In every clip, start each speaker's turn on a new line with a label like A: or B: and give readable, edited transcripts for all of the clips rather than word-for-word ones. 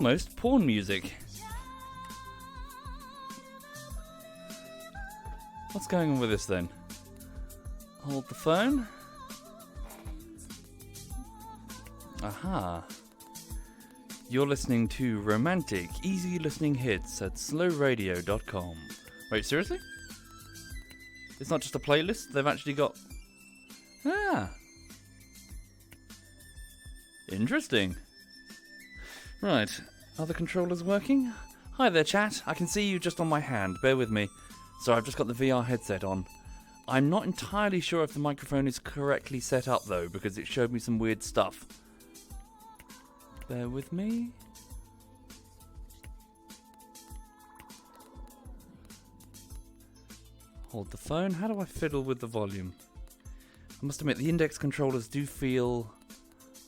A: Almost porn music. What's going on with this then? Hold the phone. Aha. You're listening to romantic, easy listening hits at slowradio.com. Wait, seriously? It's not just a playlist, they've actually got... Ah. Interesting. Right, are the controllers working? Hi there, chat. I can see you just on my hand. Bear with me. So I've just got the VR headset on. I'm not entirely sure if the microphone is correctly set up, though, because it showed me some weird stuff. Bear with me. Hold the phone. How do I fiddle with the volume? I must admit, the index controllers do feel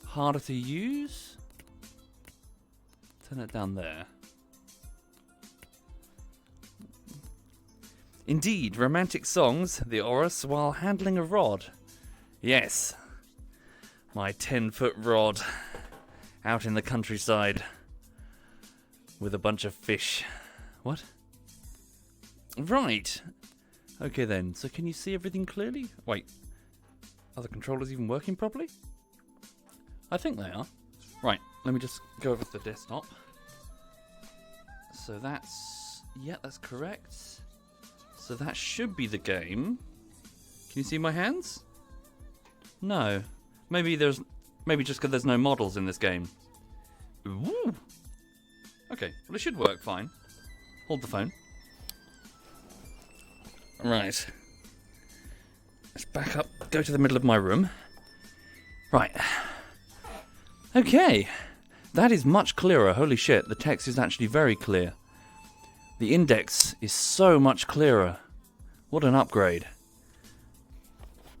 A: harder to use. Turn it down there. Indeed, romantic songs, the chorus, while handling a rod. Yes, my 10-foot rod out in the countryside with a bunch of fish. What? Right. Okay then, so can you see everything clearly? Wait, are the controllers even working properly? I think they are. Right, let me just go over to the desktop. So that's... yeah, that's correct. So that should be the game. Can you see my hands? No. Maybe just because there's no models in this game. Ooh. Okay, well it should work fine. Hold the phone. Right. Let's back up, go to the middle of my room. Right. Okay. That is much clearer. Holy shit, the text is actually very clear. The index is so much clearer. What an upgrade.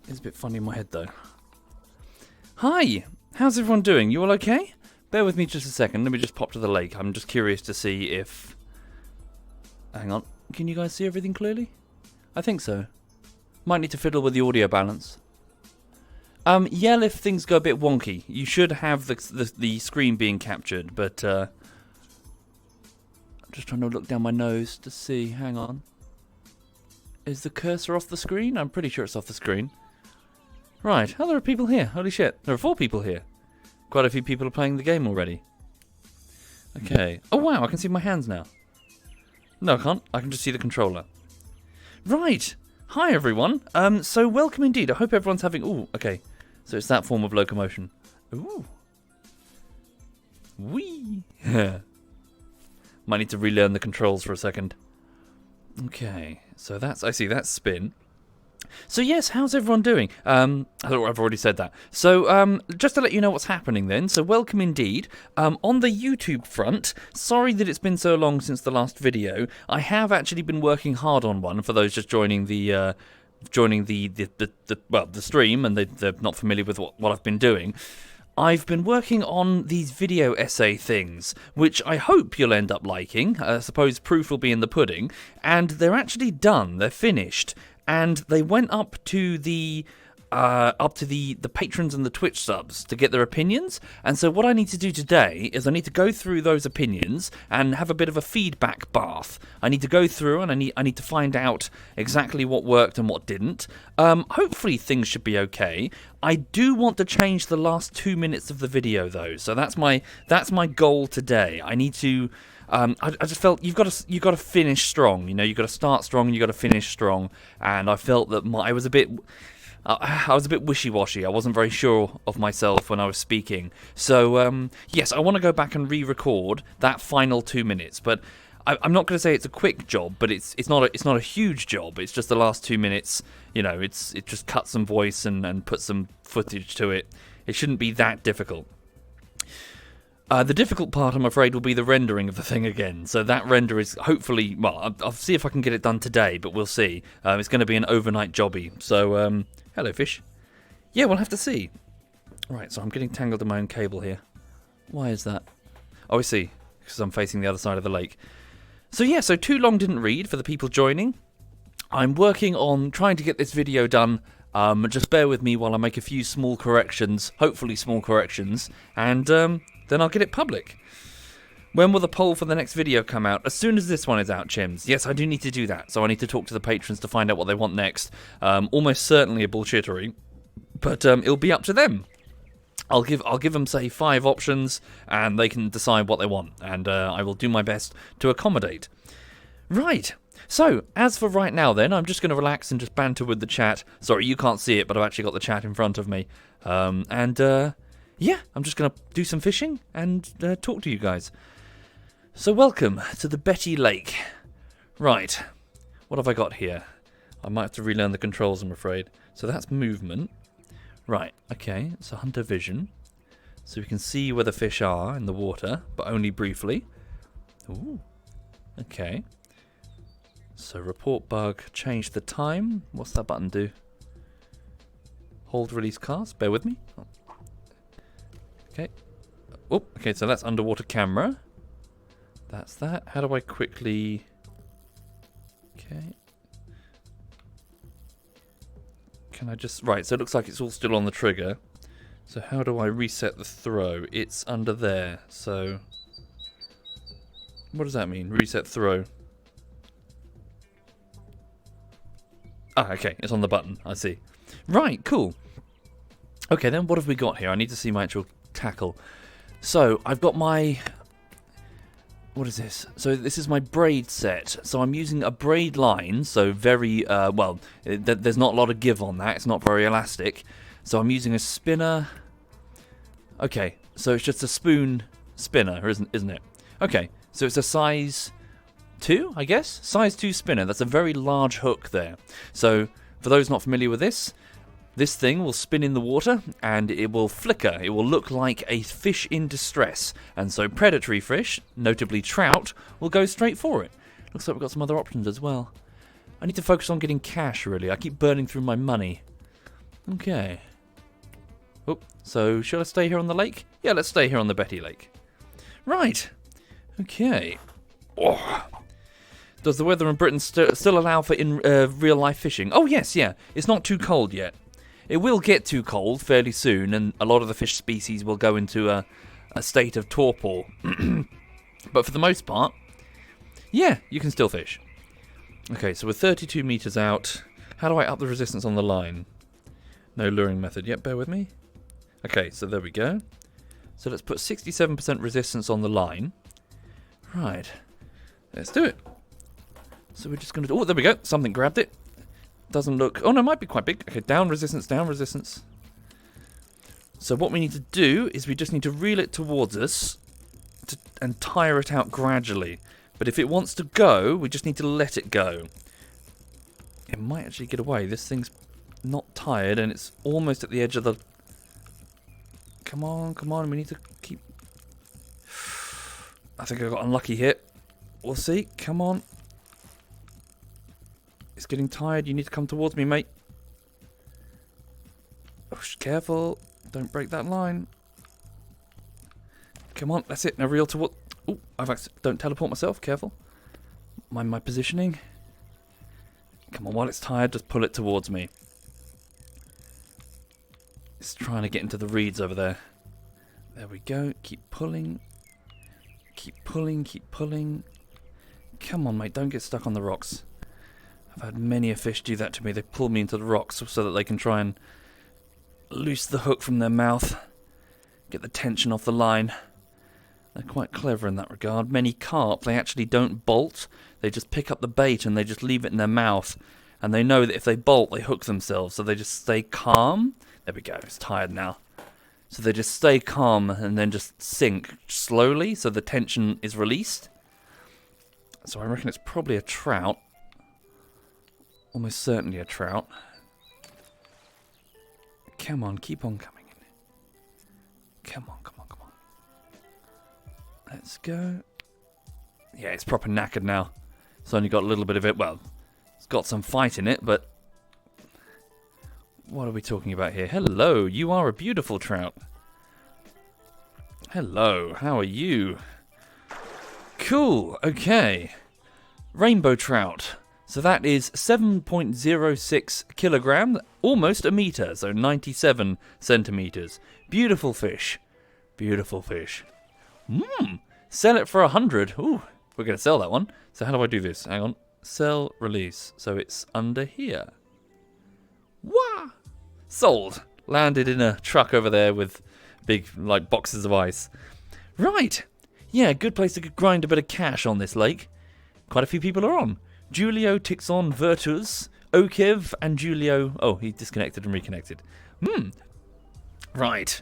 A: It's a bit funny in my head though. Hi! How's everyone doing? You all okay? Bear with me just a second. Let me just pop to the lake. I'm just curious to see if... Hang on. Can you guys see everything clearly? I think so. Might need to fiddle with the audio balance. Yell if things go a bit wonky. You should have the screen being captured, but... I'm just trying to look down my nose to see. Hang on. Is the cursor off the screen? I'm pretty sure it's off the screen. Right. Oh, there are people here. Holy shit. There are 4 people here. Quite a few people are playing the game already. Okay. Oh, wow. I can see my hands now. No, I can't. I can just see the controller. Right. Hi, everyone. So welcome indeed. I hope everyone's having... Ooh, okay. So it's that form of locomotion. Ooh. Whee. Might need to relearn the controls for a second. Okay, so that's... I see, that's spin. So yes, how's everyone doing? I've already said that. So just to let you know what's happening then, so welcome indeed. On the YouTube front, sorry that it's been so long since the last video. I have actually been working hard on one for those just joining the stream and they're not familiar with what I've been doing. I've been working on these video essay things, which I hope you'll end up liking. I suppose proof will be in the pudding. And they're actually done. They're finished. And they went up to the patrons and the Twitch subs to get their opinions. And so what I need to do today is I need to go through those opinions and have a bit of a feedback bath. I need to go through and I need to find out exactly what worked and what didn't. Hopefully things should be okay. I do want to change the last 2 minutes of the video though. So that's my goal today. I need to... I just felt you've got to finish strong. You know, you've got to start strong and you've got to finish strong. And I felt that I was a bit wishy-washy. I wasn't very sure of myself when I was speaking. So yes, I want to go back and re-record that final 2 minutes. But I'm not going to say it's a quick job, but it's not a huge job. It's just the last 2 minutes. You know, it just cuts some voice and puts some footage to it. It shouldn't be that difficult. The difficult part, I'm afraid, will be the rendering of the thing again. So that render is hopefully... Well, I'll see if I can get it done today, but we'll see. It's going to be an overnight jobby. So, hello, fish. Yeah, we'll have to see. Right, so I'm getting tangled in my own cable here. Why is that? Oh, I see. Because I'm facing the other side of the lake. So, yeah, so too long didn't read for the people joining. I'm working on trying to get this video done. Just bear with me while I make a few small corrections. Hopefully small corrections. And... then I'll get it public. When will the poll for the next video come out? As soon as this one is out, Chims. Yes, I do need to do that. So I need to talk to the patrons to find out what they want next. Almost certainly a bullshittery, but it'll be up to them. I'll give them, say, 5 options, and they can decide what they want, and I will do my best to accommodate. Right. So, as for right now then, I'm just going to relax and just banter with the chat. Sorry, you can't see it, but I've actually got the chat in front of me. Yeah, I'm just going to do some fishing and talk to you guys. So welcome to the Betty Lake. Right, what have I got here? I might have to relearn the controls, I'm afraid. So that's movement. Right, okay, so hunter vision. So we can see where the fish are in the water, but only briefly. Ooh, okay. So report bug, change the time. What's that button do? Hold release cast, bear with me. Oh. Okay. Oh, okay, so that's underwater camera. That's that. How do I quickly... Okay. Can I just... Right, so it looks like it's all still on the trigger. So how do I reset the throw? It's under there, so... What does that mean? Reset throw. Ah, okay, it's on the button. I see. Right, cool. Okay, then what have we got here? I need to see my actual tackle. So, I've got my... What is this? So this is my braid set. So I'm using a braid line, so very, well, there's not a lot of give on that. It's not very elastic. So I'm using a spinner. Okay, so it's just a spoon spinner, isn't it? Okay, so it's a size 2, I guess? Size 2 spinner. That's a very large hook there. So for those not familiar with this, this thing will spin in the water and it will flicker. It will look like a fish in distress. And so predatory fish, notably trout, will go straight for it. Looks like we've got some other options as well. I need to focus on getting cash, really. I keep burning through my money. Okay. Oh, so should I stay here on the lake? Yeah, let's stay here on the Betty Lake. Right. Okay. Oh. Does the weather in Britain still allow for real-life fishing? Oh, yes, yeah. It's not too cold yet. It will get too cold fairly soon, and a lot of the fish species will go into a state of torpor. But for the most part, yeah, you can still fish. Okay, so we're 32 meters out. How do I up the resistance on the line? No luring method. Yep, bear with me. Okay, so there we go. So let's put 67% resistance on the line. Right. Let's do it. So we're just going to... Oh, there we go. Something grabbed it. Doesn't look... Oh, no, it might be quite big. Okay, down resistance, down resistance. So what we need to do is we just need to reel it towards us and tire it out gradually. But if it wants to go, we just need to let it go. It might actually get away. This thing's not tired and it's almost at the edge of the... Come on, come on. We need to keep... I think I got unlucky here. We'll see. Come on. It's getting tired. You need to come towards me, mate. Oh, careful. Don't break that line. Come on. That's it. Now reel toward... Oh, don't teleport myself. Careful. Mind my positioning. Come on. While it's tired, just pull it towards me. It's trying to get into the reeds over there. There we go. Keep pulling. Keep pulling. Keep pulling. Come on, mate. Don't get stuck on the rocks. I've had many a fish do that to me. They pull me into the rocks so that they can try and loose the hook from their mouth, get the tension off the line. They're quite clever in that regard. Many carp, they actually don't bolt. They just pick up the bait and they just leave it in their mouth. And they know that if they bolt, they hook themselves. So they just stay calm. There we go. It's tired now. So they just stay calm and then just sink slowly so the tension is released. So I reckon it's probably a trout. Almost certainly a trout. Come on, keep on coming in. Come on, come on, come on. Let's go. Yeah, it's proper knackered now. It's only got a little bit of it. Well, it's got some fight in it, but... What are we talking about here? Hello, you are a beautiful trout. Hello, how are you? Cool, okay. Rainbow trout. So that is 7.06 kilogram, almost a meter, so 97 centimeters. Beautiful fish. Beautiful fish. Sell it for 100. Ooh, we're going to sell that one. So how do I do this? Hang on. Sell, release. So it's under here. Wah! Sold. Landed in a truck over there with big, like, boxes of ice. Right. Yeah, good place to grind a bit of cash on this lake. Quite a few people are on. Julio, Tixon, Virtus, Okiv, and Julio. Oh, he disconnected and reconnected. Right.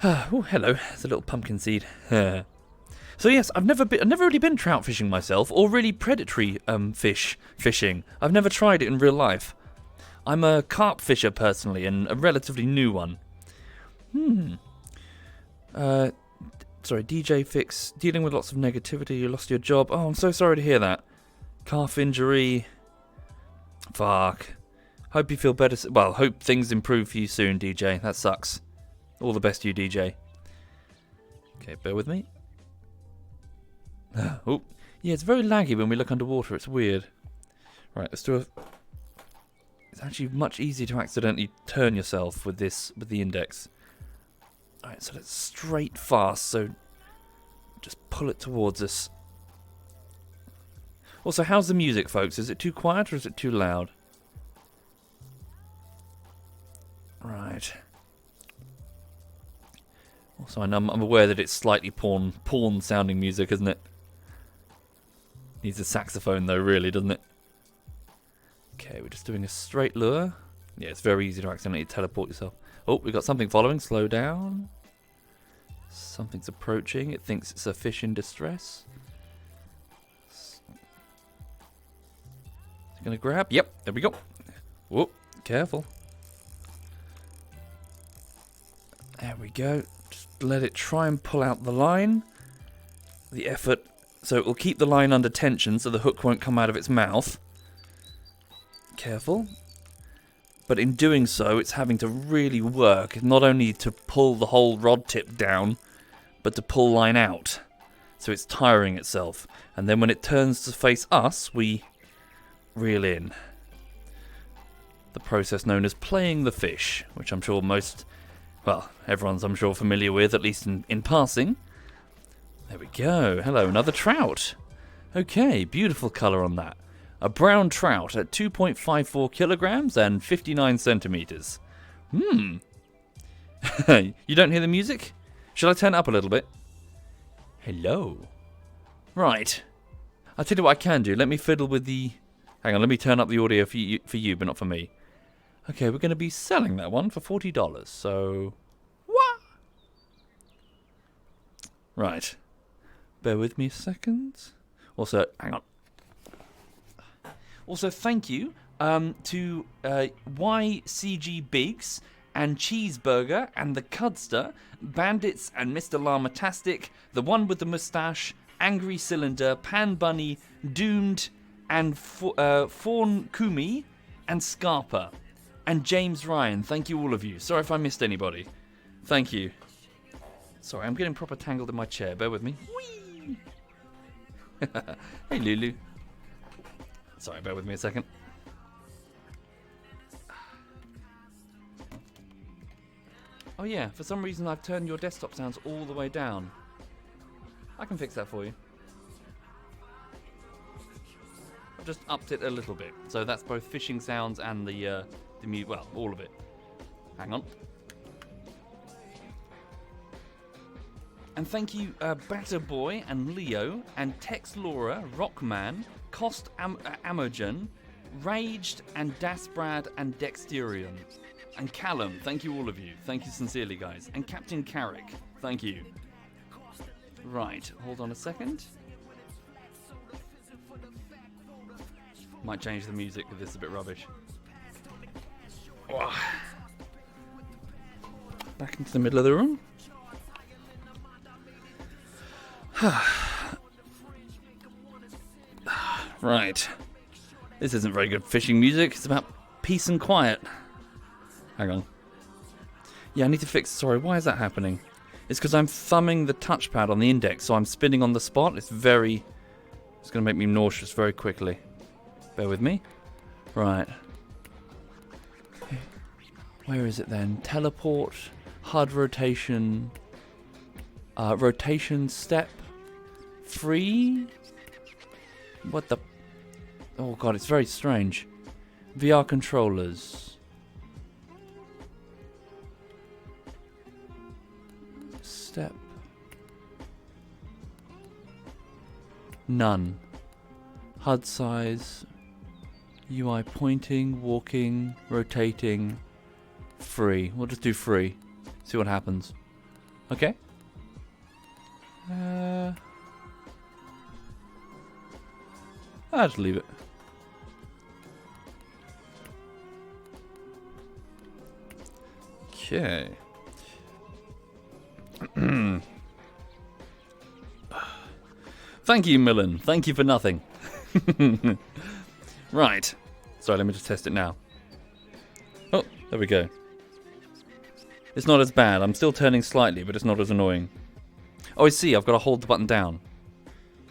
A: Oh, hello. There's a little pumpkin seed. So yes, I've never really been trout fishing myself, or really predatory fish fishing. I've never tried it in real life. I'm a carp fisher personally, and a relatively new one. Sorry, DJ Fix, dealing with lots of negativity, you lost your job. Oh, I'm so sorry to hear that. Calf injury. Fuck. Hope you feel better. Well, hope things improve for you soon, DJ. That sucks. All the best to you, DJ. Okay, bear with me. Oh, yeah, it's very laggy when we look underwater. It's weird. Right, let's do a... It's actually much easier to accidentally turn yourself with this, with the index. Alright, so let's straight fast, so just pull it towards us. Also, how's the music, folks? Is it too quiet or is it too loud? Right. Also, I'm aware that it's slightly porn-sounding music, isn't it? Needs a saxophone, though, really, doesn't it? Okay, we're just doing a straight lure. Yeah, it's very easy to accidentally teleport yourself. Oh, we got something following. Slow down. Something's approaching. It thinks it's a fish in distress. It's gonna grab. Yep, there we go. Whoop, careful. There we go. Just let it try and pull out the line. The effort. So it will keep the line under tension so the hook won't come out of its mouth. Careful. But in doing so, it's having to really work, not only to pull the whole rod tip down, but to pull line out. So it's tiring itself. And then when it turns to face us, we reel in. The process known as playing the fish, which I'm sure everyone's, I'm sure, familiar with, at least in passing. There we go. Hello, another trout. Okay, beautiful colour on that. A brown trout at 2.54 kilograms and 59 centimeters. You don't hear the music? Shall I turn it up a little bit? Hello. Right. I'll tell you what I can do. Let me fiddle with the... Hang on, let me turn up the audio for you, but not for me. Okay, we're going to be selling that one for $40. So... What? Right. Bear with me a second. Also, hang on. Also, thank you to YCG Biggs and Cheeseburger and the Cudster, Bandits and Mr. Llamatastic, the one with the moustache, Angry Cylinder, Pan Bunny, Doomed, and Fawn Kumi and Scarpa. And James Ryan. Thank you, all of you. Sorry if I missed anybody. Thank you. Sorry, I'm getting proper tangled in my chair. Bear with me. Whee! Hey, Lulu. Sorry, bear with me a second. Oh yeah, for some reason I've turned your desktop sounds all the way down. I can fix that for you. I've just upped it a little bit. So that's both fishing sounds and the mute, well, all of it. Hang on. And thank you, Batter Boy and Leo and Tex Laura, Rockman, Cost Amogen, Raged and Dasbrad and Dexterium. And Callum, thank you all of you. Thank you sincerely, guys. And Captain Carrick, thank you. Right, hold on a second. Might change the music if this is a bit rubbish. Oh. Back into the middle of the room. Right. This isn't very good fishing music. It's about peace and quiet. Hang on. Yeah, I need to fix... Sorry, why is that happening? It's because I'm thumbing the touchpad on the index, so I'm spinning on the spot. It's going to make me nauseous very quickly. Bear with me. Right. Where is it then? Teleport, HUD rotation, rotation step. free? What the... Oh god, it's very strange. VR controllers. Step. None. HUD size. UI pointing, walking, rotating. Free. We'll just do free. See what happens. Okay. I'll just leave it. Okay. Thank you, Millen. Thank you for nothing. Right. Sorry, let me just test it now. Oh, there we go. It's not as bad. I'm still turning slightly, but it's not as annoying. Oh, I see. I've got to hold the button down.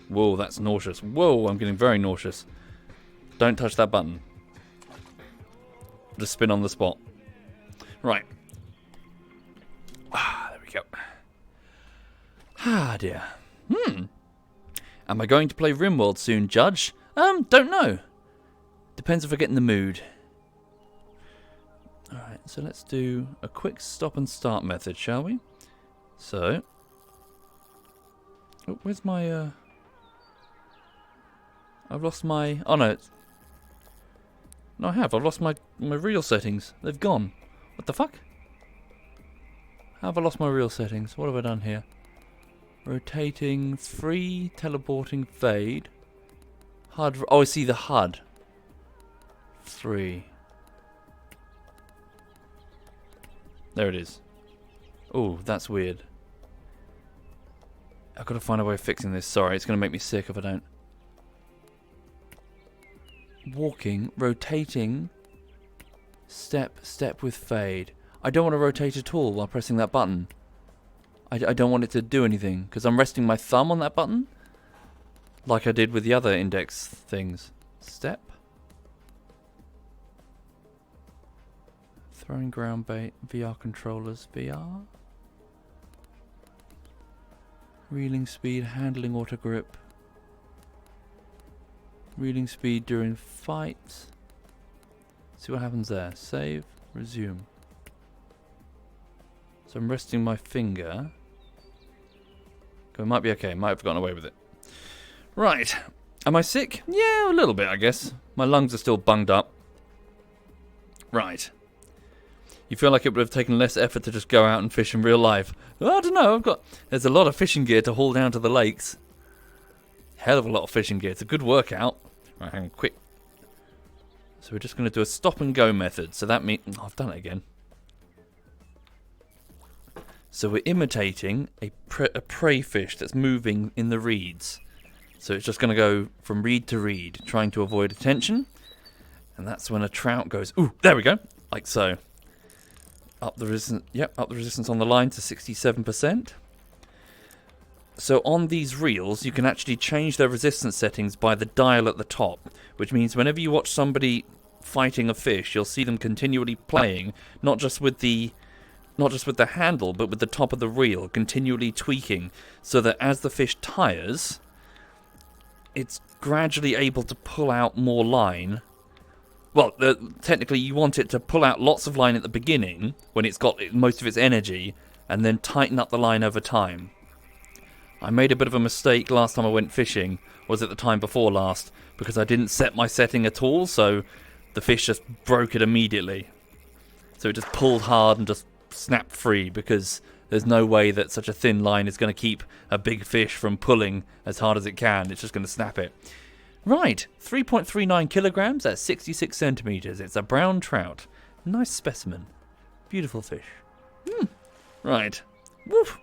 A: Whoa, that's nauseous. Whoa, I'm getting very nauseous. Don't touch that button. Just spin on the spot. Right. Ah, there we go. Ah, dear. Am I going to play RimWorld soon, Judge? Don't know. Depends if I get in the mood. Alright, so let's do a quick stop and start method, shall we? So... Oh, where's my, I've lost my... Oh, no. No, I have. I've lost my real settings. They've gone. What the fuck? How have I lost my real settings? What have I done here? Rotating, free, teleporting, fade. HUD. Oh, I see the HUD. Free. There it is. Oh, that's weird. I've got to find a way of fixing this. Sorry, it's going to make me sick if I don't. Walking, rotating, step with fade. I don't want to rotate at all while pressing that button. I don't want it to do anything, because I'm resting my thumb on that button, like I did with the other index things. Step. Throwing ground bait, VR controllers, VR. Reeling speed, handling auto grip. Reeling speed during fight. See what happens there. Save, resume. So I'm resting my finger. It might be okay. Might have gotten away with it. Right. Am I sick? Yeah, a little bit, I guess. My lungs are still bunged up. Right. You feel like it would have taken less effort to just go out and fish in real life? Well, I don't know. There's a lot of fishing gear to haul down to the lakes. Hell of a lot of fishing gear. It's a good workout. Right, hang on, quick. So we're just going to do a stop and go method. So that means... Oh, I've done it again. So we're imitating a prey fish that's moving in the reeds. So it's just going to go from reed to reed, trying to avoid attention. And that's when a trout goes, ooh, there we go, like so. Up the resistance, yep, up the resistance on the line to 67%. So on these reels, you can actually change their resistance settings by the dial at the top, which means whenever you watch somebody fighting a fish, you'll see them continually playing, not just with the handle, but with the top of the reel, continually tweaking, so that as the fish tires, it's gradually able to pull out more line. Well, technically you want it to pull out lots of line at the beginning, when it's got most of its energy, and then tighten up the line over time. I made a bit of a mistake last time I went fishing, was it the time before last, because I didn't set my setting at all, so the fish just broke it immediately. So it just pulled hard and just snapped free, because there's no way that such a thin line is going to keep a big fish from pulling as hard as it can. It's just going to snap it. Right, 3.39 kilograms at 66 centimeters. It's a brown trout. Nice specimen. Beautiful fish. Right. Woof.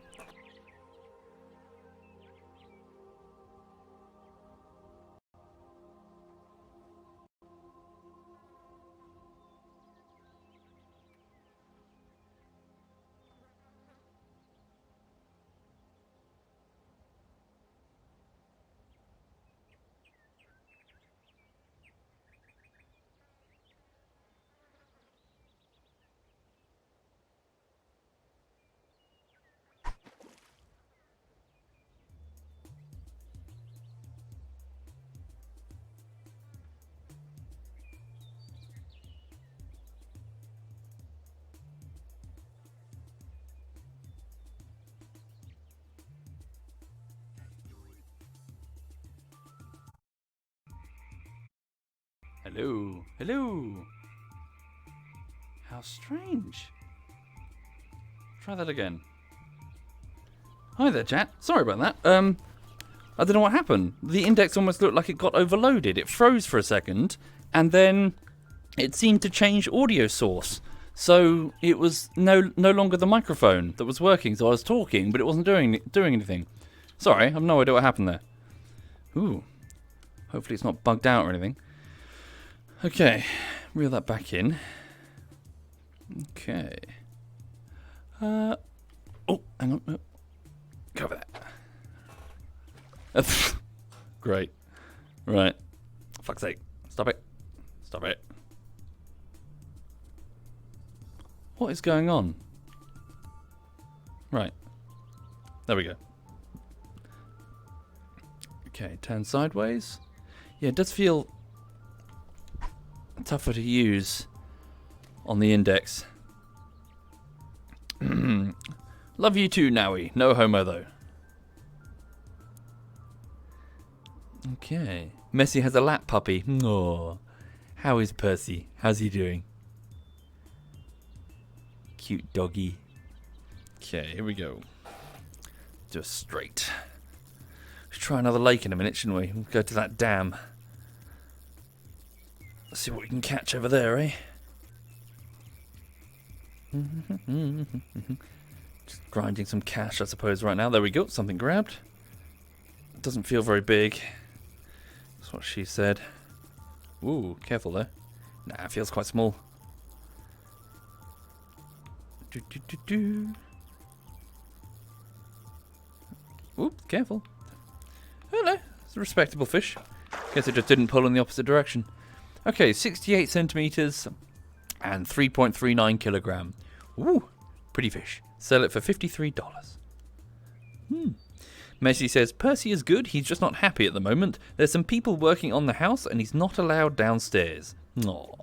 A: Hello. Hello. How strange. Try that again. Hi there, chat. Sorry about that. I don't know what happened. The index almost looked like it got overloaded. It froze for a second, and then it seemed to change audio source. So it was no longer the microphone that was working. So I was talking, but it wasn't doing anything. Sorry, I have no idea what happened there. Ooh. Hopefully it's not bugged out or anything. Okay, reel that back in. Okay. Oh, hang on. Oh. Cover that. Great. Right. Fuck's sake. Stop it. Stop it. What is going on? Right. There we go. Okay, turn sideways. Yeah, it does feel tougher to use on the index. Love you too, Nowie. No homo, though. Okay. Messi has a lap puppy. Oh. How is Percy? How's he doing? Cute doggy. Okay, here we go. Just straight. Let's try another lake in a minute, shouldn't we? We'll go to that dam. Let's see what we can catch over there, eh? Just grinding some cash, I suppose, right now. There we go. Something grabbed. Doesn't feel very big. That's what she said. Ooh, careful there. Nah, it feels quite small. Ooh, careful. Oh no, it's a respectable fish. Guess it just didn't pull in the opposite direction. Okay, 68 centimeters and 3.39 kilogram. Ooh, pretty fish. Sell it for $53. Messi says, Percy is good, he's just not happy at the moment. There's some people working on the house and he's not allowed downstairs. Aw.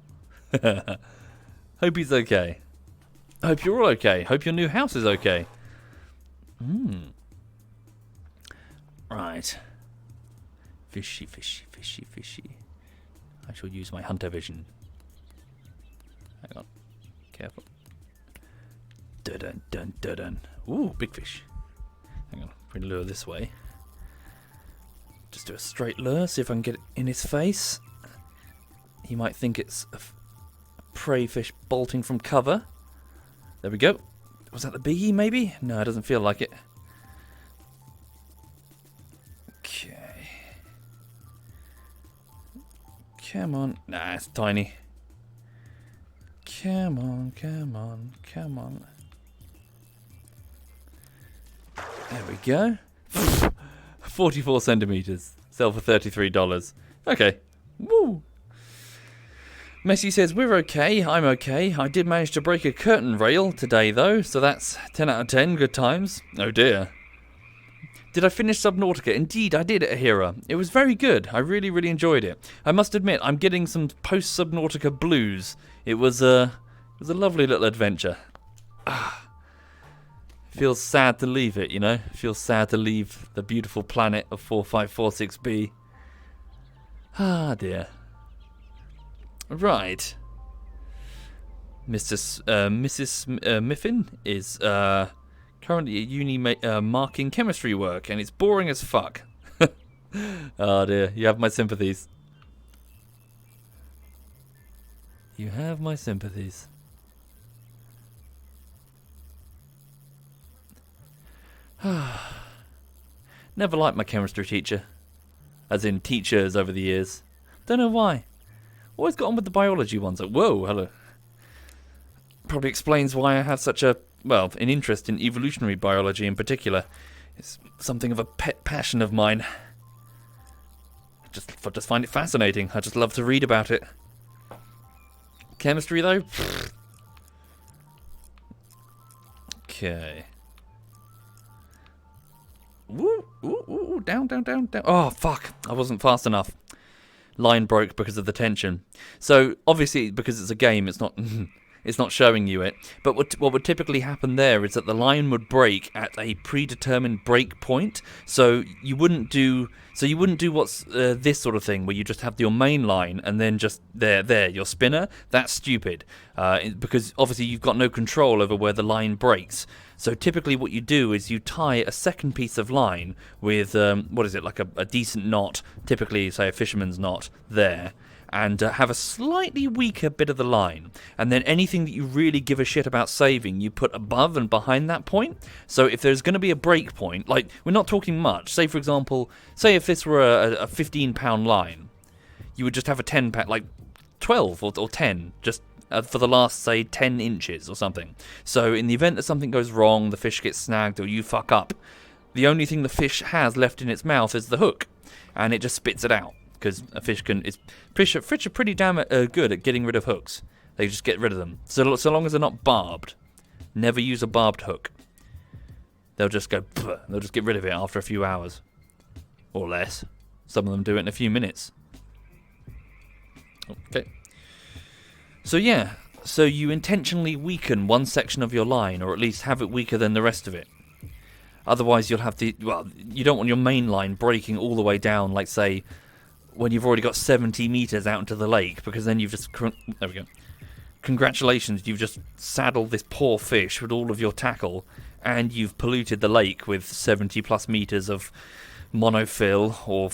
A: Hope he's okay. Hope you're all okay. Hope your new house is okay. Right. Fishy, fishy, fishy, fishy. I shall use my hunter vision. Hang on. Careful. Dun dun dun dun. Ooh, big fish. Hang on. Bring the lure this way. Just do a straight lure. See if I can get it in his face. He might think it's a prey fish bolting from cover. There we go. Was that the biggie, maybe? No, it doesn't feel like it. Okay. Come on. Nah, it's tiny. Come on, come on, come on. There we go. 44 centimeters. Sell for $33. Okay. Woo. Messi says, we're okay, I'm okay. I did manage to break a curtain rail today, though, so that's 10 out of 10. Good times. Oh, dear. Did I finish Subnautica? Indeed, I did, Ahira. It was very good. I really, really enjoyed it. I must admit, I'm getting some post-Subnautica blues. It was a lovely little adventure. Feels sad to leave it, you know? Feels sad to leave the beautiful planet of 4546b. Ah, dear. Right. Mrs. Miffin is currently at uni marking chemistry work, and it's boring as fuck. Oh dear, you have my sympathies. You have my sympathies. Never liked my chemistry teacher. As in teachers over the years. Don't know why. Always got on with the biology ones. Like, whoa, hello. Probably explains why I have such an interest in evolutionary biology in particular. It's something of a pet passion of mine. I just find it fascinating. I just love to read about it. Chemistry, though? Okay. Woo, ooh, ooh, down, down, down, down. Oh, fuck. I wasn't fast enough. Line broke because of the tension. So, obviously, because it's a game, it's not It's not showing you it. But what would typically happen there is that the line would break at a predetermined break point. So you wouldn't do what's this sort of thing where you just have your main line and then just there your spinner. That's stupid because obviously you've got no control over where the line breaks. So typically what you do is you tie a second piece of line with like a decent knot, typically say a fisherman's knot there, and have a slightly weaker bit of the line. And then anything that you really give a shit about saving, you put above and behind that point. So if there's going to be a break point, like we're not talking much, say for example, say if this were a 15-pound line, you would just have a 10-pound, like 12 or 10, just for the last, say, 10 inches or something. So in the event that something goes wrong, the fish gets snagged or you fuck up, the only thing the fish has left in its mouth is the hook, and it just spits it out. Because a fish are pretty damn good at getting rid of hooks. They just get rid of them. So long as they're not barbed. Never use a barbed hook. They'll just go, they'll just get rid of it after a few hours. Or less. Some of them do it in a few minutes. Okay. So yeah, so you intentionally weaken one section of your line, or at least have it weaker than the rest of it. Otherwise you'll have you don't want your main line breaking all the way down, like say, when you've already got 70 meters out into the lake, because then you've just... There we go. Congratulations, you've just saddled this poor fish with all of your tackle, and you've polluted the lake with 70 plus meters of monofill or,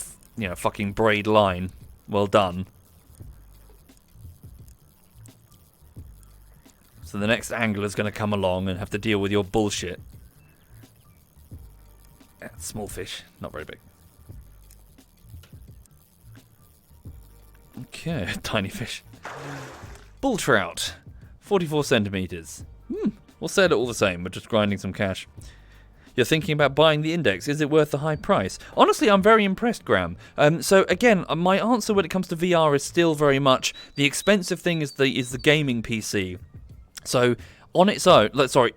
A: fucking braid line. Well done. So the next angler's going to come along and have to deal with your bullshit. Small fish, not very big. Okay, tiny fish. Bull trout, 44 centimeters. We'll sell it all the same. We're just grinding some cash. You're thinking about buying the Index. Is it worth the high price? Honestly, I'm very impressed, Graham. So again, my answer when it comes to VR is still very much the expensive thing is the gaming PC. So on its own,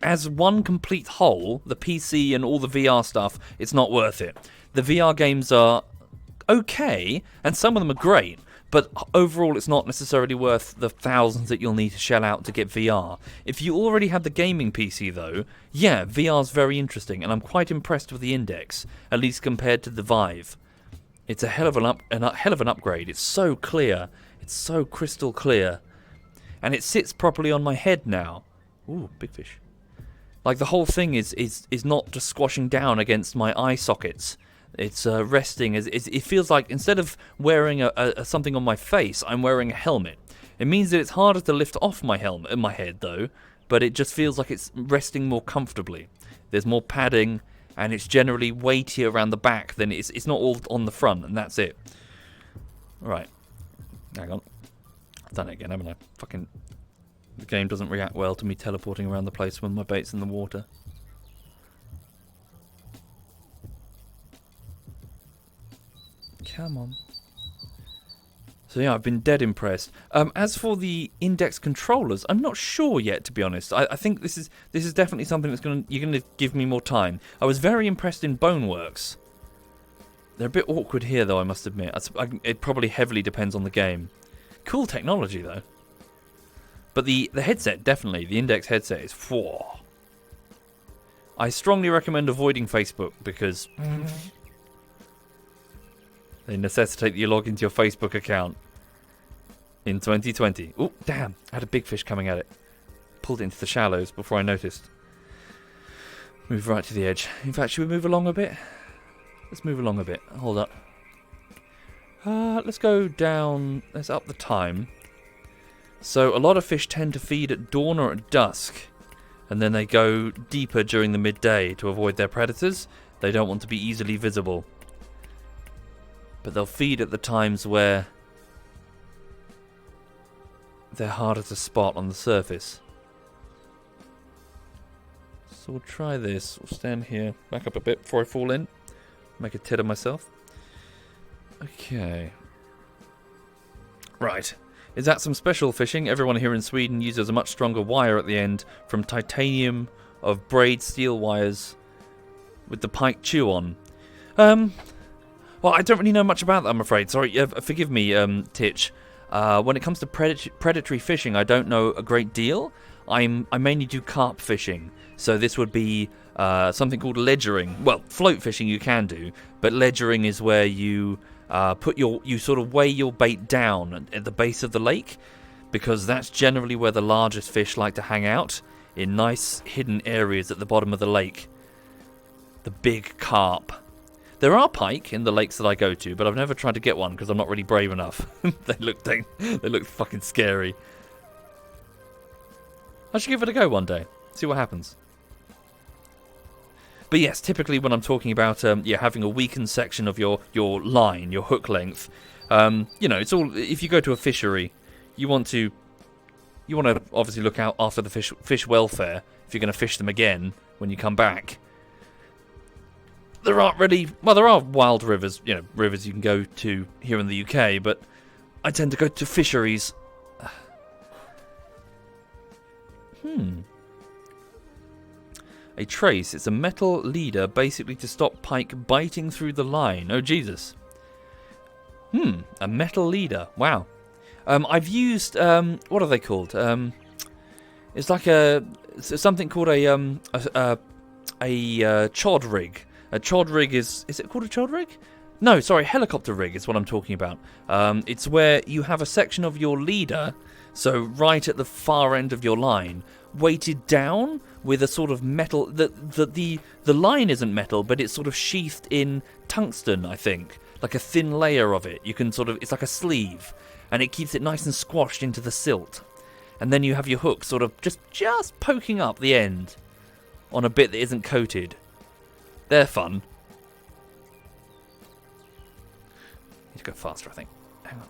A: as one complete whole, the PC and all the VR stuff, it's not worth it. The VR games are okay, and some of them are great. But overall, it's not necessarily worth the thousands that you'll need to shell out to get VR. If you already had the gaming PC, though, yeah, VR's very interesting, and I'm quite impressed with the Index, at least compared to the Vive. It's a hell of an upgrade. It's so clear. It's so crystal clear. And it sits properly on my head now. Ooh, big fish. Like, the whole thing is not just squashing down against my eye sockets. It's resting. It feels like instead of wearing something on my face, I'm wearing a helmet. It means that it's harder to lift off my head though, but it just feels like it's resting more comfortably. There's more padding, and it's generally weightier around the back than it's not all on the front, and that's it. Right. Hang on. I've done it again, haven't I? Fucking... The game doesn't react well to me teleporting around the place when my bait's in the water. Come on. So yeah, I've been dead impressed. As for the Index controllers, I'm not sure yet, to be honest. I think this is definitely something that's you're gonna give me more time. I was very impressed in Boneworks. They're a bit awkward here, though, I must admit. It probably heavily depends on the game. Cool technology, though. But the headset, definitely, the Index headset is four. I strongly recommend avoiding Facebook because they necessitate that you log into your Facebook account in 2020. Oh, damn. I had a big fish coming at it. Pulled it into the shallows before I noticed. Move right to the edge. In fact, should we move along a bit? Let's move along a bit. Hold up. Let's go down. Let's up the time. So a lot of fish tend to feed at dawn or at dusk. And then they go deeper during the midday to avoid their predators. They don't want to be easily visible. But they'll feed at the times where they're harder to spot on the surface. So we'll try this. We'll stand here, back up a bit before I fall in. Make a tit of myself. Okay. Right. Is that some special fishing? Everyone here in Sweden uses a much stronger wire at the end from titanium of braid steel wires with the pike chew on. Well, I don't really know much about that, I'm afraid. Sorry, forgive me, Titch. When it comes to predatory fishing, I don't know a great deal. I mainly do carp fishing, so this would be something called ledgering. Well, float fishing you can do, but ledgering is where you you sort of weigh your bait down at the base of the lake, because that's generally where the largest fish like to hang out, in nice hidden areas at the bottom of the lake. The big carp. There are pike in the lakes that I go to, but I've never tried to get one because I'm not really brave enough. they look fucking scary. I should give it a go one day. See what happens. But yes, typically when I'm talking about having a weakened section of your line, your hook length, it's all. If you go to a fishery, you want to obviously look out after the fish welfare if you're going to fish them again when you come back. There aren't really... Well, there are wild rivers, rivers you can go to here in the UK, but I tend to go to fisheries. A trace. It's a metal leader, basically to stop pike biting through the line. Oh, Jesus. A metal leader. Wow. I've used... what are they called? It's like something called a chod rig. A chod rig is it called a chod rig? No, sorry, helicopter rig is what I'm talking about. It's where you have a section of your leader, so right at the far end of your line, weighted down with a sort of metal. The line isn't metal, but it's sort of sheathed in tungsten, I think, like a thin layer of it. You can it's like a sleeve, and it keeps it nice and squashed into the silt. And then you have your hook sort of just poking up the end on a bit that isn't coated. They're fun. Need to go faster, I think. Hang on.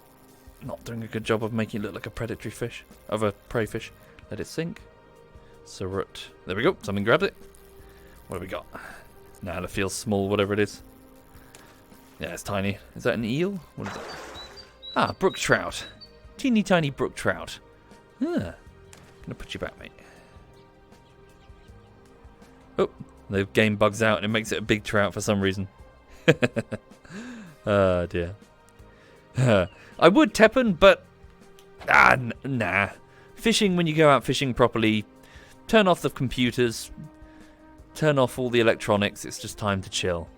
A: Not doing a good job of making it look like a predatory fish. Of a prey fish. Let it sink. Surut. There we go. Something grabbed it. What have we got? Nah, it feels small, whatever it is. Yeah, it's tiny. Is that an eel? What is it? Ah, brook trout. Teeny tiny brook trout. Gonna put you back, mate. Oh. The game bugs out and it makes it a big trout for some reason. Oh dear. I would Teppen, but nah. Fishing, when you go out fishing properly, turn off the computers, turn off all the electronics. It's just time to chill.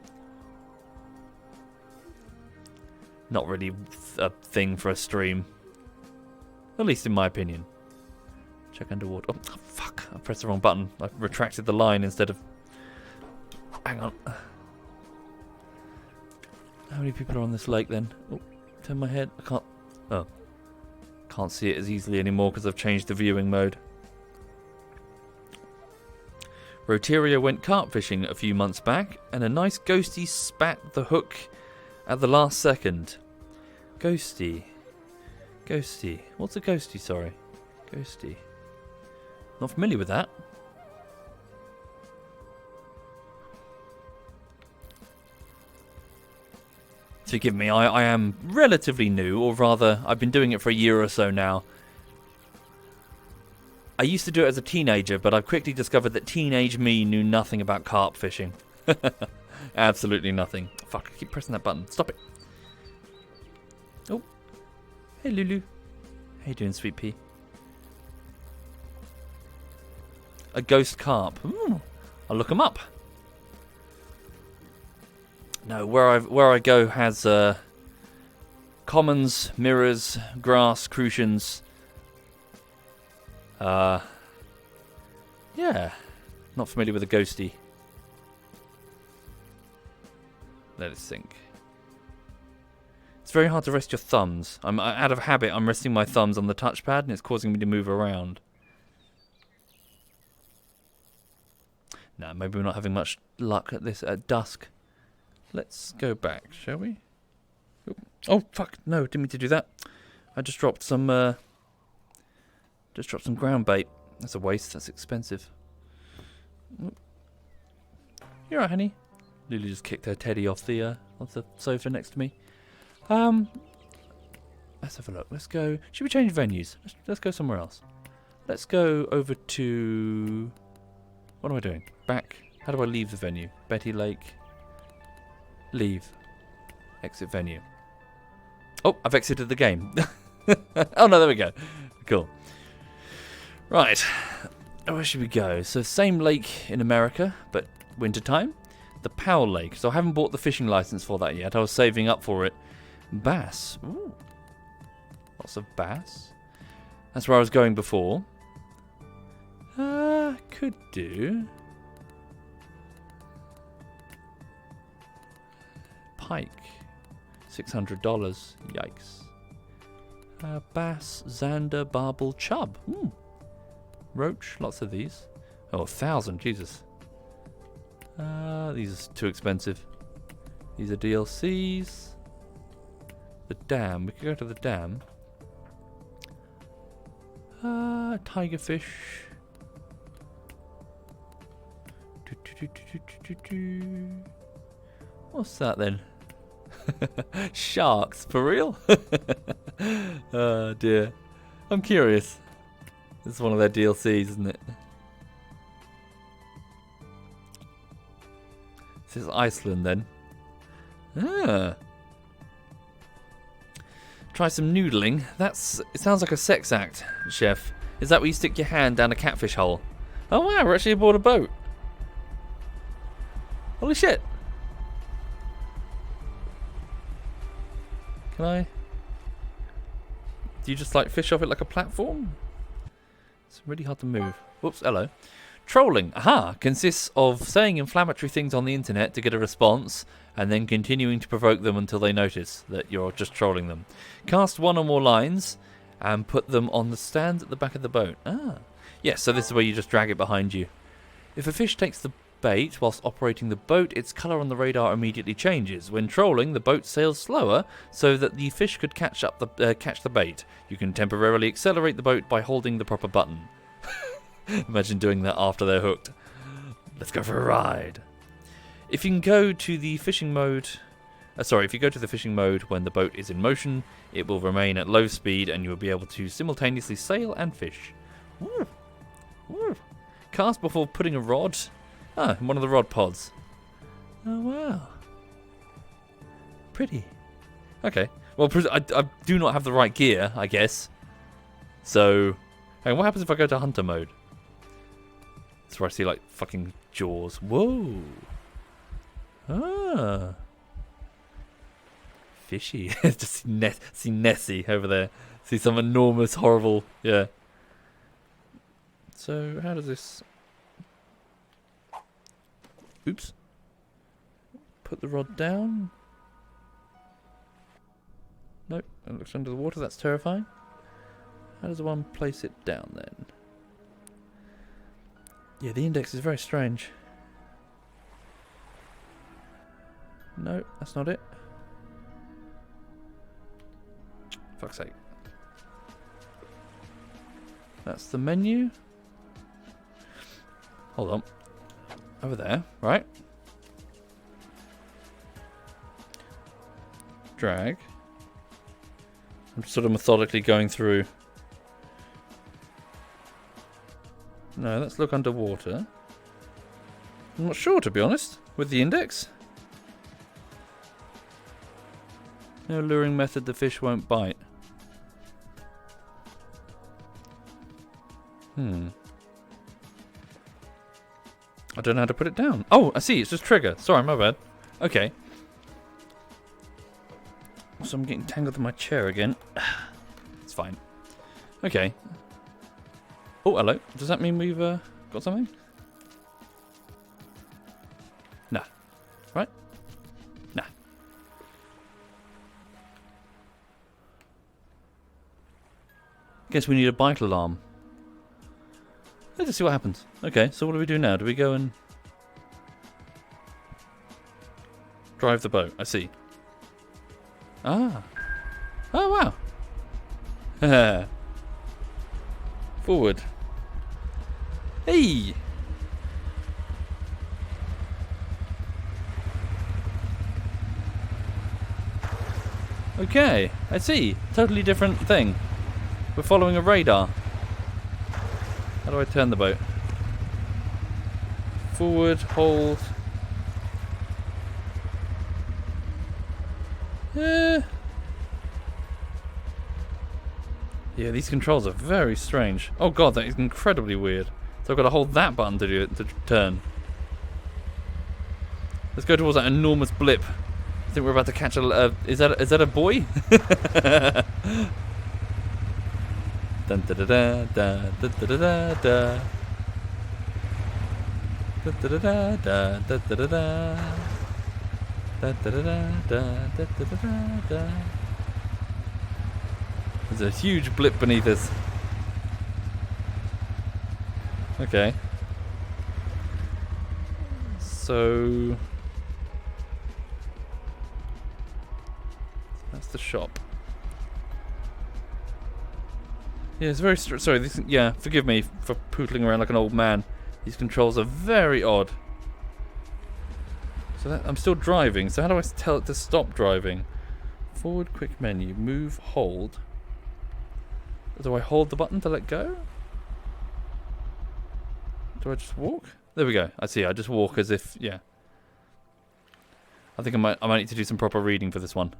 A: Not really a thing for a stream, at least in my opinion. Check underwater. Oh fuck! I pressed the wrong button. I retracted the line instead of. Hang on. How many people are on this lake then? Oh, turn my head. I can't. Oh. Can't see it as easily anymore because I've changed the viewing mode. Roteria went carp fishing a few months back, and a nice ghosty spat the hook at the last second. Ghosty. What's a ghosty, sorry? Ghosty. Not familiar with that. Forgive me, I am relatively new, or rather, I've been doing it for a year or so now. I used to do it as a teenager, but I've quickly discovered that teenage me knew nothing about carp fishing. Absolutely nothing. Fuck, I keep pressing that button. Stop it. Oh. Hey, Lulu. How you doing, sweet pea? A ghost carp. Ooh, I'll look them up. No, where I go has commons, mirrors, grass, crucians. Yeah, not familiar with a ghosty. Let it sink. It's very hard to rest your thumbs. I'm out of habit. I'm resting my thumbs on the touchpad, and it's causing me to move around. No, maybe we're not having much luck at this at dusk. Let's go back, shall we? Oh fuck! No, didn't mean to do that. I just dropped some ground bait. That's a waste. That's expensive. You're right, honey. Lily just kicked her teddy off the sofa next to me. Let's have a look. Let's go. Should we change venues? Let's go somewhere else. Let's go over to. What am I doing? Back. How do I leave the venue? Betty Lake. Leave. Exit venue. Oh, I've exited the game. Oh, no, there we go. Cool. Right. Where should we go? So, same lake in America, but wintertime. The Powell Lake. So, I haven't bought the fishing license for that yet. I was saving up for it. Bass. Ooh. Lots of bass. That's where I was going before. Could do. Pike. $600. Yikes. Bass, zander, barbel, chub. Ooh. Roach. Lots of these. Oh, 1,000. Jesus. These are too expensive. These are DLCs. The dam. We could go to the dam. Tigerfish. What's that then? Sharks, for real? Oh dear. I'm curious. This is one of their DLCs, isn't it? This is Iceland then. Try some noodling. It sounds like a sex act, chef. Is that where you stick your hand down a catfish hole? Oh wow, we're actually aboard a boat. Holy shit. Can I? Do you just like fish off it like a platform? It's really hard to move. Whoops, hello. Trolling, consists of saying inflammatory things on the internet to get a response and then continuing to provoke them until they notice that you're just trolling them. Cast one or more lines and put them on the stand at the back of the boat. Yes, so this is where you just drag it behind you. If a fish takes the bait whilst operating the boat, its colour on the radar immediately changes. When trolling, the boat sails slower so that the fish could catch the bait. You can temporarily accelerate the boat by holding the proper button. Imagine doing that after they're hooked. Let's go for a ride. If you go to the fishing mode when the boat is in motion, it will remain at low speed and you will be able to simultaneously sail and fish. Ooh. Ooh. Cast before putting a rod. In one of the rod pods. Oh wow. Pretty. Okay. Well, I do not have the right gear, I guess. So, hey, what happens if I go to hunter mode? That's where I see like fucking jaws. Whoa. Fishy. Just see Nessie over there. See some enormous, horrible. Yeah. So how does this? Oops. Put the rod down. Nope. It looks under the water. That's terrifying. How does one place it down then? Yeah, the index is very strange. No, that's not it. Fuck's sake. That's the menu. Hold on. Over there, right? Drag. I'm sort of methodically going through. No, let's look underwater. I'm not sure, to be honest, with the index. No luring method, the fish won't bite. I don't know how to put it down. Oh, I see, it's just trigger. Sorry, my bad. Okay. So I'm getting tangled in my chair again. It's fine. Okay. Oh, hello. Does that mean we've got something? Nah. Right? Nah. Guess we need a bite alarm. Let's see what happens. Okay, so what do we do now? Do we go and drive the boat? I see. Ah. Oh, wow. Forward. Hey! Okay, I see. Totally different thing. We're following a radar. How do I turn the boat? Forward, hold. Yeah, these controls are very strange. Oh god, that is incredibly weird. So I've got to hold that button to do it, to turn. Let's go towards that enormous blip. I think we're about to catch a... is that a boy? Dun da da da da da da da da. Da da da da da da da da. Da da da da da da da da. There's a huge blip beneath us. Okay. So that's the shop. Yeah, it's very sorry. Yeah, forgive me for pootling around like an old man. These controls are very odd. So I'm still driving. So how do I tell it to stop driving? Forward, quick menu, move, hold. Do I hold the button to let go? Do I just walk? There we go. I see. I just walk as if, yeah. I think I might need to do some proper reading for this one.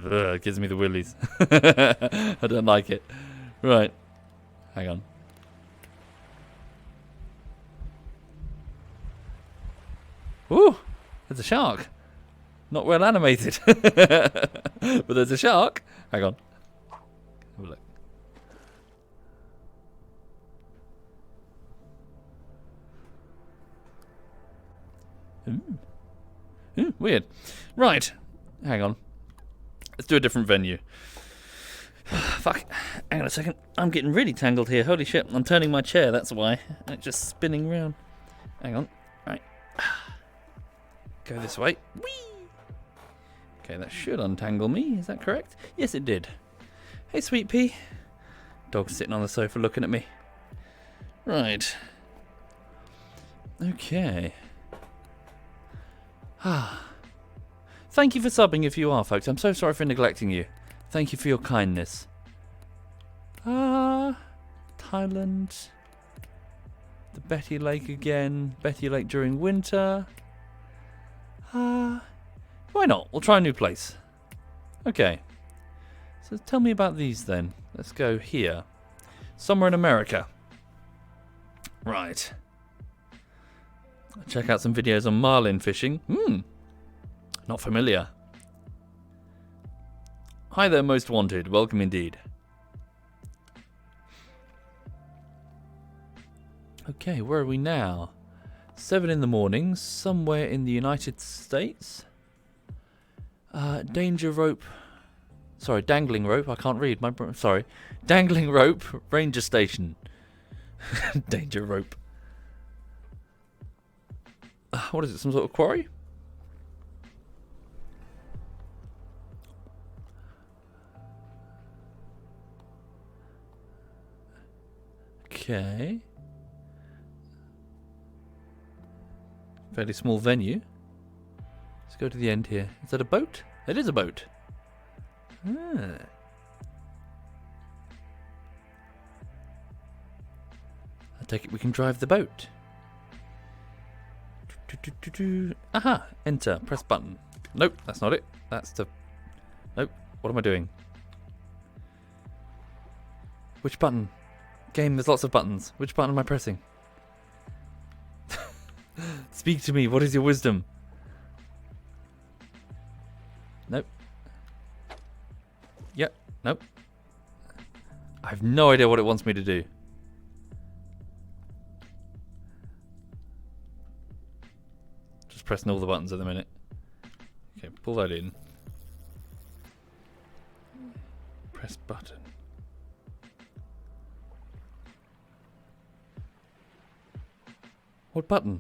A: Ugh, it gives me the willies. I don't like it. Right. Hang on. Ooh, there's a shark. Not well animated. But there's a shark. Hang on. Have a look. Ooh, weird. Right. Hang on. Let's do a different venue. Fuck. Hang on a second. I'm getting really tangled here. Holy shit. I'm turning my chair, that's why. And it's just spinning around. Hang on. Right. Go this way. Whee! Okay, that should untangle me. Is that correct? Yes, it did. Hey, Sweet Pea. Dog's sitting on the sofa looking at me. Right. Okay. Thank you for subbing if you are, folks. I'm so sorry for neglecting you. Thank you for your kindness. Thailand. The Betty Lake again. Betty Lake during winter. Why not? We'll try a new place. Okay. So tell me about these then. Let's go here. Somewhere in America. Right. Check out some videos on marlin fishing. Not familiar. Hi there, most wanted. Welcome indeed. Okay, where are we now? 7 in the morning, somewhere in the United States. Danger rope. Sorry, dangling rope. I can't read. Sorry. Dangling rope, ranger station. Danger rope. What is it? Some sort of quarry? Okay. Fairly small venue. Let's go to the end here. Is that a boat? It is a boat. I take it we can drive the boat. Aha! Enter. Press button. Nope, that's not it. That's the... Nope. What am I doing? Which button? Game, there's lots of buttons. Which button am I pressing? Speak to me. What is your wisdom? Nope. Yep. Nope. I have no idea what it wants me to do. Just pressing all the buttons at the minute. Okay, pull that in. Press button. What button?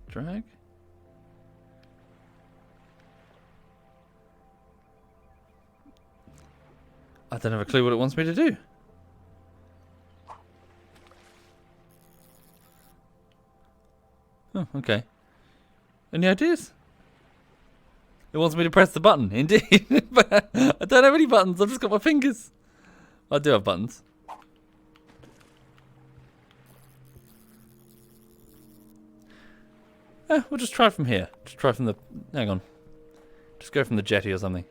A: Drag? I don't have a clue what it wants me to do. Oh, okay. Any ideas? It wants me to press the button, indeed. But I don't have any buttons, I've just got my fingers. I do have buttons. We'll just try from here. Just try from the... Hang on. Just go from the jetty or something.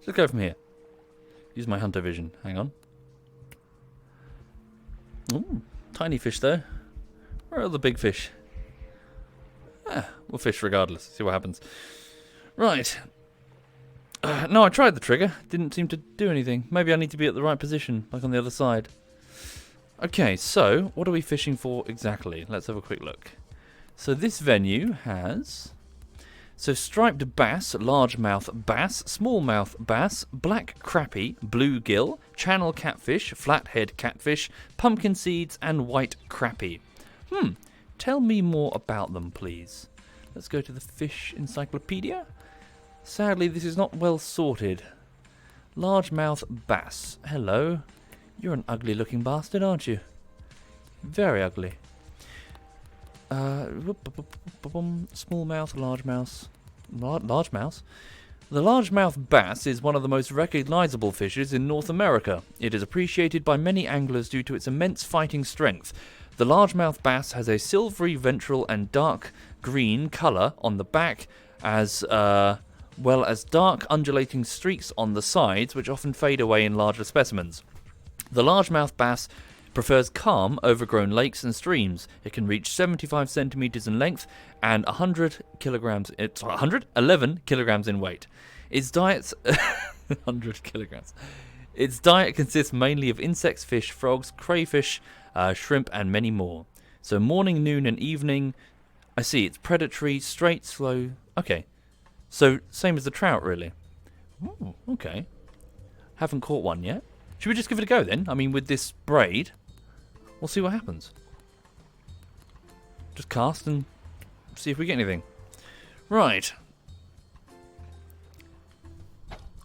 A: Just go from here. Use my hunter vision. Hang on. Ooh, tiny fish though. Where are the big fish? We'll fish regardless. See what happens. Right. No, I tried the trigger. Didn't seem to do anything. Maybe I need to be at the right position, like on the other side. Okay, so what are we fishing for exactly? Let's have a quick look. So this venue has... So striped bass, largemouth bass, smallmouth bass, black crappie, bluegill, channel catfish, flathead catfish, pumpkin seeds, and white crappie. Tell me more about them, please. Let's go to the fish encyclopedia. Sadly, this is not well sorted. Largemouth bass. Hello. You're an ugly looking bastard, aren't you? Very ugly. Smallmouth, largemouth. Largemouth? The largemouth bass is one of the most recognizable fishes in North America. It is appreciated by many anglers due to its immense fighting strength. The largemouth bass has a silvery ventral and dark green colour on the back, as well as dark undulating streaks on the sides, which often fade away in larger specimens. The largemouth bass prefers calm, overgrown lakes and streams. It can reach 75 centimeters in length and 100 kilograms. It's 111 kilograms in weight. Its diet 100 kilograms. Its diet consists mainly of insects, fish, frogs, crayfish, shrimp, and many more. So morning, noon, and evening. I see. It's predatory, straight, slow. Okay. So same as the trout, really. Ooh, okay. Haven't caught one yet. Should we just give it a go then? I mean, with this braid, we'll see what happens. Just cast and see if we get anything. Right.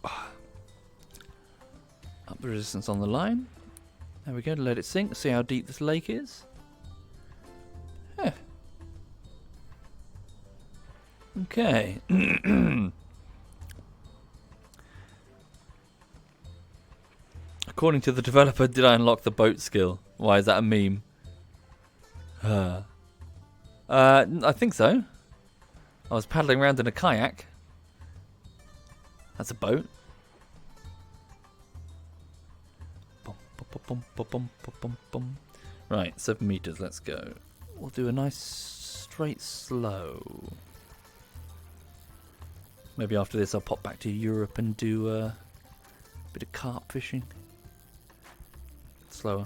A: Up the resistance on the line. There we go, let it sink. See how deep this lake is. Okay. According to the developer, did I unlock the boat skill? Why is that a meme? I think so. I was paddling around in a kayak. That's a boat. Right, 7 meters, let's go. We'll do a nice straight slow. Maybe after this I'll pop back to Europe and do a bit of carp fishing. Slower.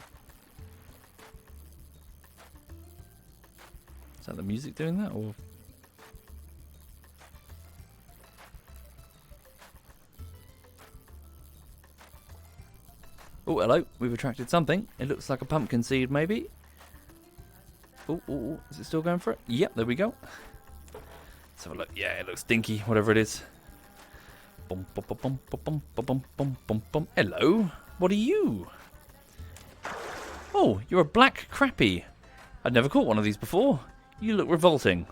A: Is that the music doing that, or? Oh, hello. We've attracted something. It looks like a pumpkin seed, maybe. Oh, is it still going for it? Yep, there we go. Let's have a look. Yeah, it looks dinky, whatever it is. Hello. What are you? Oh, you're a black crappie. I'd never caught one of these before. You look revolting.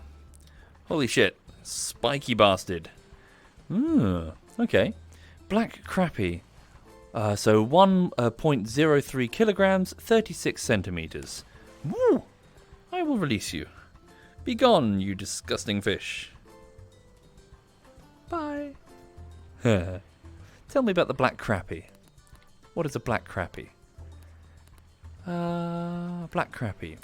A: Holy shit. Spiky bastard. Okay. Black crappie. So 1.03 kilograms, 36 centimeters. Woo! I will release you. Be gone, you disgusting fish. Bye. Tell me about the black crappie. What is a black crappie? Black crappie.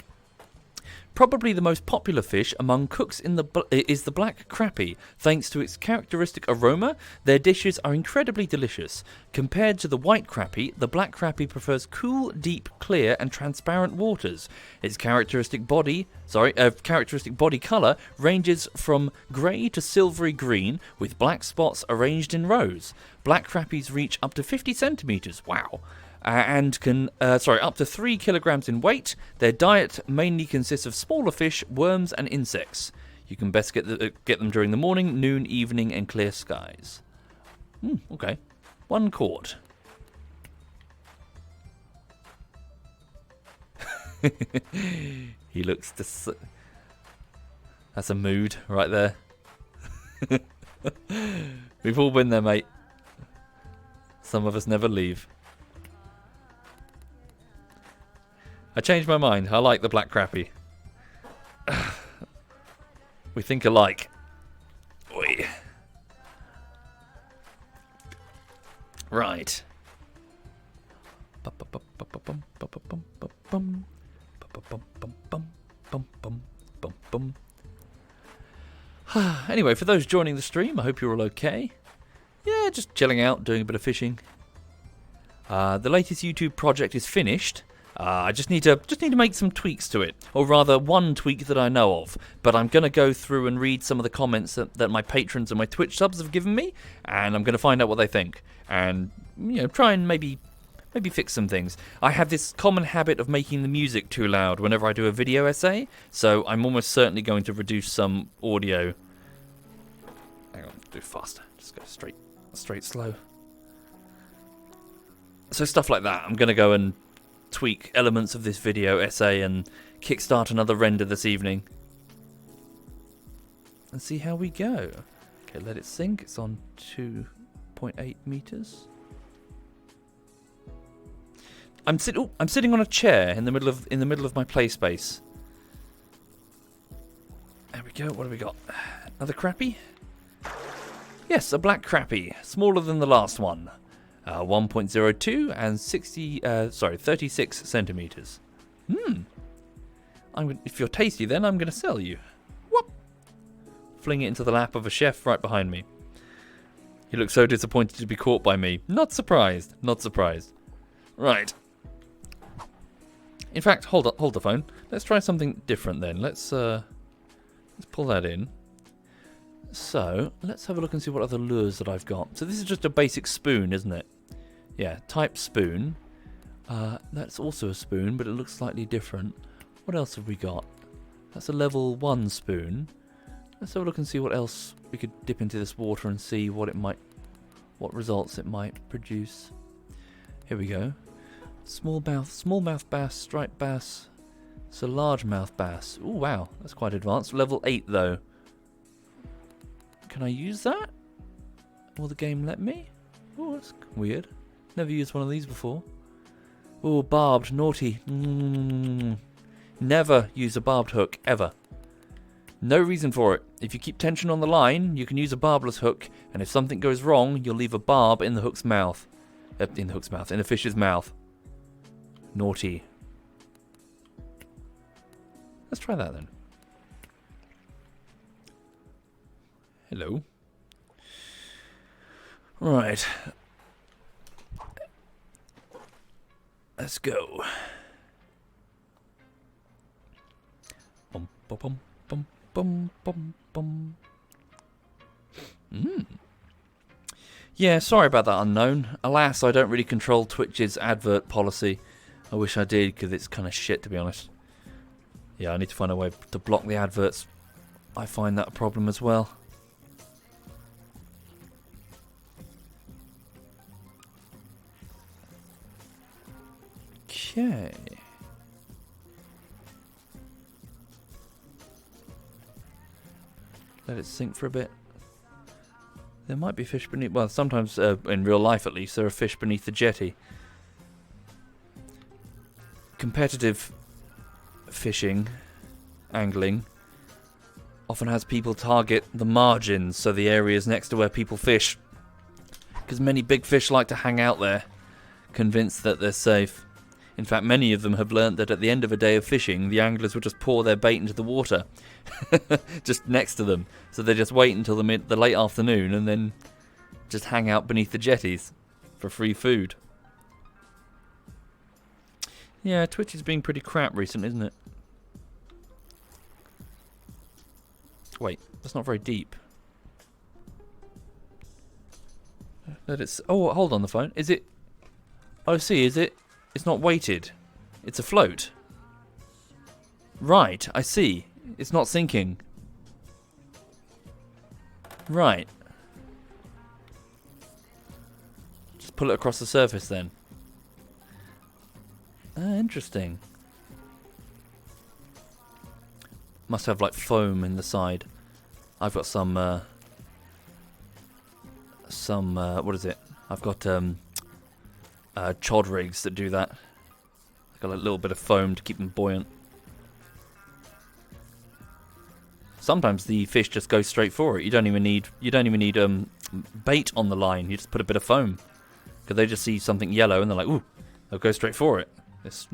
A: Probably the most popular fish among cooks is the black crappie. Thanks to its characteristic aroma, their dishes are incredibly delicious. Compared to the white crappie, the black crappie prefers cool, deep, clear, and transparent waters. Its characteristic body color ranges from grey to silvery green, with black spots arranged in rows. Black crappies reach up to 50 centimeters. Wow. And can, up to 3 kilograms in weight. Their diet mainly consists of smaller fish, worms, and insects. You can best get them during the morning, noon, evening, and clear skies. Okay. 1 quart. He looks... That's a mood right there. We've all been there, mate. Some of us never leave. I changed my mind. I like the black crappie. We think alike. Oi. Right. Anyway, for those joining the stream, I hope you're all okay. Yeah, just chilling out, doing a bit of fishing. The latest YouTube project is finished. I just need to make some tweaks to it, or rather, one tweak that I know of. But I'm going to go through and read some of the comments that my patrons and my Twitch subs have given me, and I'm going to find out what they think, and try and maybe fix some things. I have this common habit of making the music too loud whenever I do a video essay, so I'm almost certainly going to reduce some audio. Hang on, do it faster. Just go straight slow. So stuff like that. I'm going to go and tweak elements of this video essay and kickstart another render this evening. And see how we go. Okay, let it sink. It's on 2.8 meters. I'm sitting on a chair in the middle of my play space. There we go. What have we got? Another crappie? Yes, a black crappie, smaller than the last one. 1.02 and 36 centimeters. If you're tasty, then I'm going to sell you. Whoop! Fling it into the lap of a chef right behind me. He looks so disappointed to be caught by me. Not surprised. Not surprised. Right. In fact, hold the phone. Let's try something different then. Let's pull that in. So, let's have a look and see what other lures that I've got. So this is just a basic spoon, isn't it? Yeah, type spoon. That's also a spoon, but it looks slightly different. What else have we got? That's a level 1 spoon. Let's have a look and see what else we could dip into this water and see what results it might produce. Here we go. Smallmouth bass, striped bass. It's a largemouth bass. Oh wow, that's quite advanced. Level 8 though. Can I use that? Will the game let me? Oh, that's weird. Never used one of these before. Oh, barbed, naughty. Never use a barbed hook, ever. No reason for it. If you keep tension on the line, you can use a barbless hook, and if something goes wrong, you'll leave a barb in the hook's mouth. In the fish's mouth. Naughty. Let's try that then. Hello. Right. Let's go. Bum bum bum bum bum bum. Yeah, sorry about that, Unknown. Alas, I don't really control Twitch's advert policy. I wish I did, because it's kind of shit, to be honest. Yeah, I need to find a way to block the adverts. I find that a problem as well. Okay. Let it sink for a bit. There might be fish beneath... Well, sometimes, in real life at least, there are fish beneath the jetty. Competitive fishing, angling, often has people target the margins, so the areas next to where people fish. Because many big fish like to hang out there, convinced that they're safe. In fact, many of them have learnt that at the end of a day of fishing, the anglers will just pour their bait into the water, just next to them. So they just wait until the late afternoon and then just hang out beneath the jetties for free food. Yeah, Twitch is being pretty crap recently, isn't it? Wait, that's not very deep. Oh, hold on the phone. Is it... Oh, see, is it... It's not weighted. It's afloat. Right, I see. It's not sinking. Right. Just pull it across the surface then. Interesting. Must have like foam in the side. I've got some what is it? I've got chod rigs that do that. Got a little bit of foam to keep them buoyant. Sometimes the fish just go straight for it. You don't even need bait on the line. You just put a bit of foam, because they just see something yellow and they're like, ooh, they'll go straight for it. This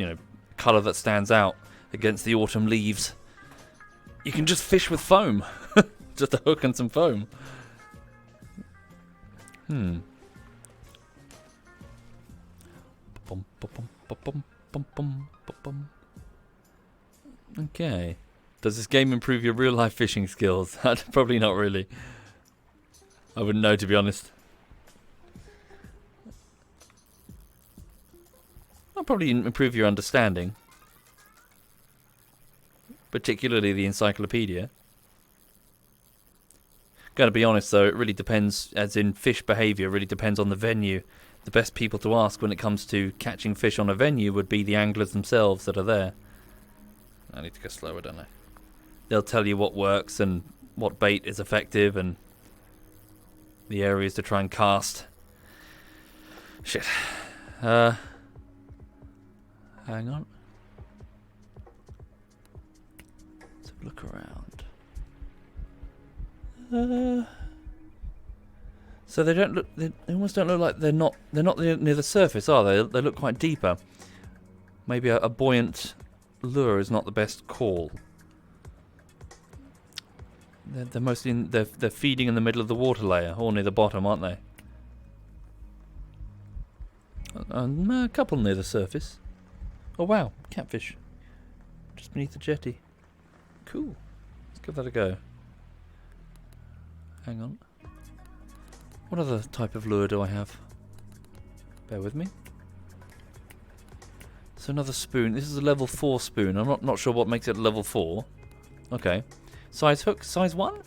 A: colour that stands out against the autumn leaves. You can just fish with foam, just a hook and some foam. Okay. Does this game improve your real life fishing skills? Probably not really. I wouldn't know, to be honest. I'll probably improve your understanding. Particularly the encyclopedia. Gotta be honest though, it really depends, as in fish behaviour, really depends on the venue. The best people to ask when it comes to catching fish on a venue would be the anglers themselves that are there. I need to go slower, don't I? They'll tell you what works and what bait is effective and the areas to try and cast. Shit. Hang on. Let's have a look around. So they don't look. They almost don't look like they're not near the surface, are they? They look quite deeper. Maybe a buoyant lure is not the best call. They're mostly they're feeding in the middle of the water layer or near the bottom, aren't they? A couple near the surface. Oh wow, catfish. Just beneath the jetty. Cool. Let's give that a go. Hang on. What other type of lure do I have? Bear with me. So another spoon. This is a level 4 spoon. I'm not sure what makes it level 4. Okay. Size hook, size 1?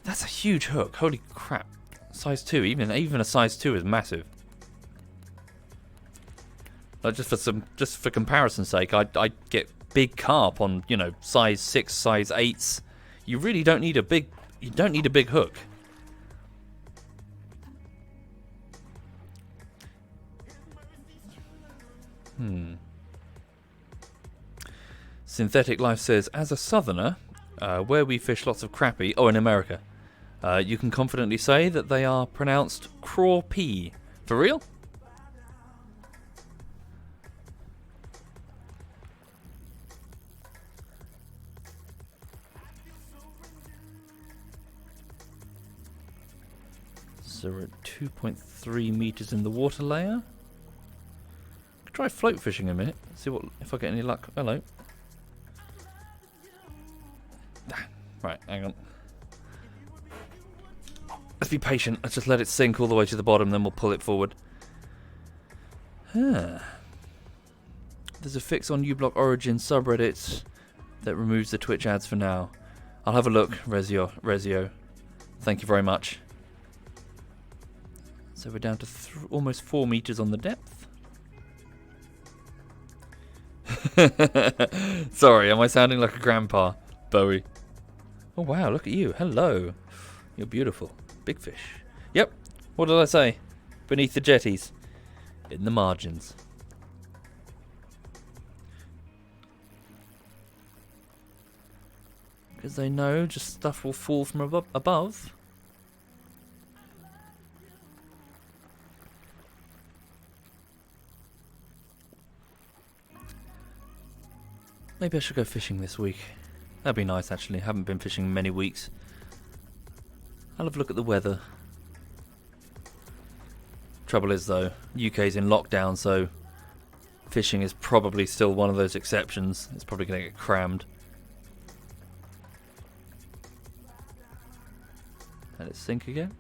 A: That's a huge hook. Holy crap. Size 2, even a size 2 is massive. Just for comparison's sake, I get big carp on, size 6, size 8s. You really don't need a big hook. Synthetic Life says, as a southerner, where we fish lots of crappie, in America, you can confidently say that they are pronounced crawpee. For real? So we're at 2.3 meters in the water layer. Try float fishing a minute. See if I get any luck. Hello. Right, hang on. Let's be patient. Let's just let it sink all the way to the bottom, then we'll pull it forward. There's a fix on uBlock Origin subreddit that removes the Twitch ads for now. I'll have a look, Rezio. Thank you very much. So we're down to almost 4 meters on the depth. Sorry, am I sounding like a grandpa, Bowie? Oh wow, look at you. Hello. You're beautiful. Big fish. Yep. What did I say? Beneath the jetties. In the margins. Because they know just stuff will fall from above. Maybe I should go fishing this week. That'd be nice, actually. Haven't been fishing in many weeks. I'll have a look at the weather. Trouble is, though, UK's in lockdown, so fishing is probably still one of those exceptions. It's probably going to get crammed. Let it sink again.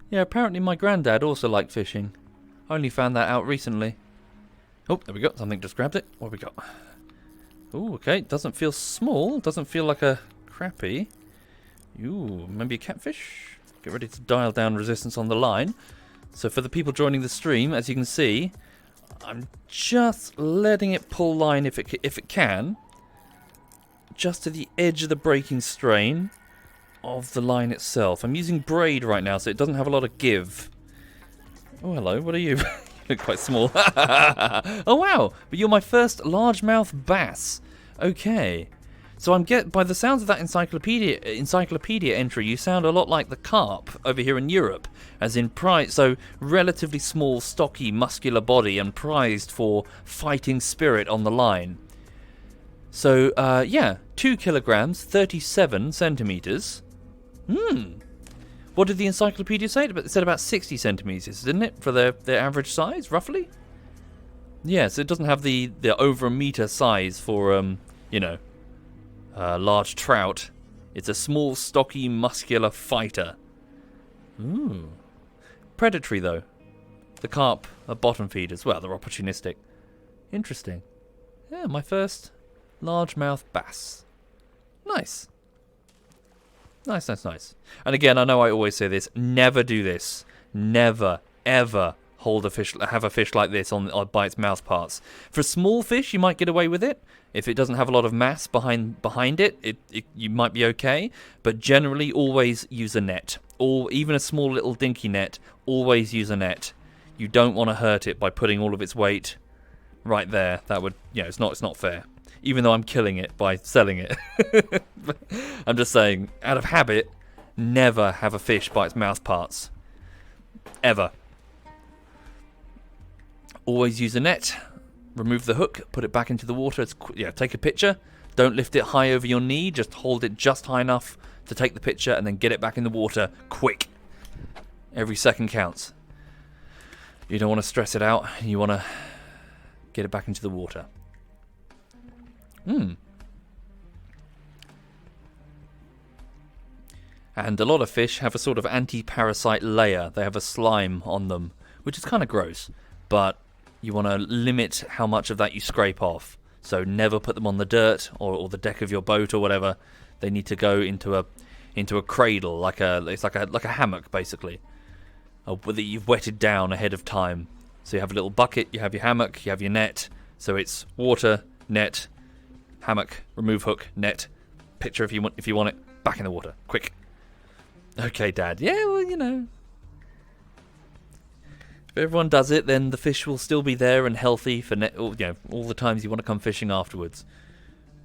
A: Yeah, apparently my granddad also liked fishing. I only found that out recently. Oh, there we go. Something just grabbed it. What have we got? Oh, okay. Doesn't feel small. Doesn't feel like a crappie. Ooh, maybe a catfish. Get ready to dial down resistance on the line. So for the people joining the stream, as you can see, I'm just letting it pull line if it can. Just to the edge of the breaking strain. of the line itself. I'm using braid right now, so it doesn't have a lot of give. Oh, hello. What are you? You look quite small. Oh, wow. But you're my first largemouth bass. Okay. So by the sounds of that encyclopedia entry, you sound a lot like the carp over here in Europe, as in prize. So relatively small, stocky, muscular body, and prized for fighting spirit on the line. So yeah, 2 kilograms, 37 centimeters. What did the encyclopedia say? It said about 60 centimeters, didn't it, for their average size, roughly? Yeah, so it doesn't have the over a meter size for large trout. It's a small, stocky, muscular fighter. Predatory, though. The carp are bottom feeders. Well, they're opportunistic. Interesting. Yeah, my first largemouth bass. Nice. Nice. And again, I know I always say this. Never do this. Never, ever have a fish like this by its mouth parts. For small fish, you might get away with it. If it doesn't have a lot of mass behind it, you might be okay. But generally, always use a net. Or even a small little dinky net, always use a net. You don't want to hurt it by putting all of its weight right there. That would, it's not fair. Even though I'm killing it by selling it. I'm just saying, out of habit, never have a fish by its mouth parts. Ever. Always use a net. Remove the hook, put it back into the water. Take a picture. Don't lift it high over your knee. Just hold it just high enough to take the picture and then get it back in the water quick. Every second counts. You don't want to stress it out. You want to get it back into the water. And a lot of fish have a sort of anti-parasite layer. They have a slime on them, which is kind of gross. But you want to limit how much of that you scrape off. So never put them on the dirt or the deck of your boat or whatever. They need to go into a cradle, it's like a hammock basically, that you've wetted down ahead of time. So you have a little bucket, you have your hammock, you have your net. So it's water, net, hammock, remove hook, net, picture if you want it, back in the water, quick. Okay, Dad. Yeah, well, if everyone does it, then the fish will still be there and healthy for all the times you want to come fishing afterwards.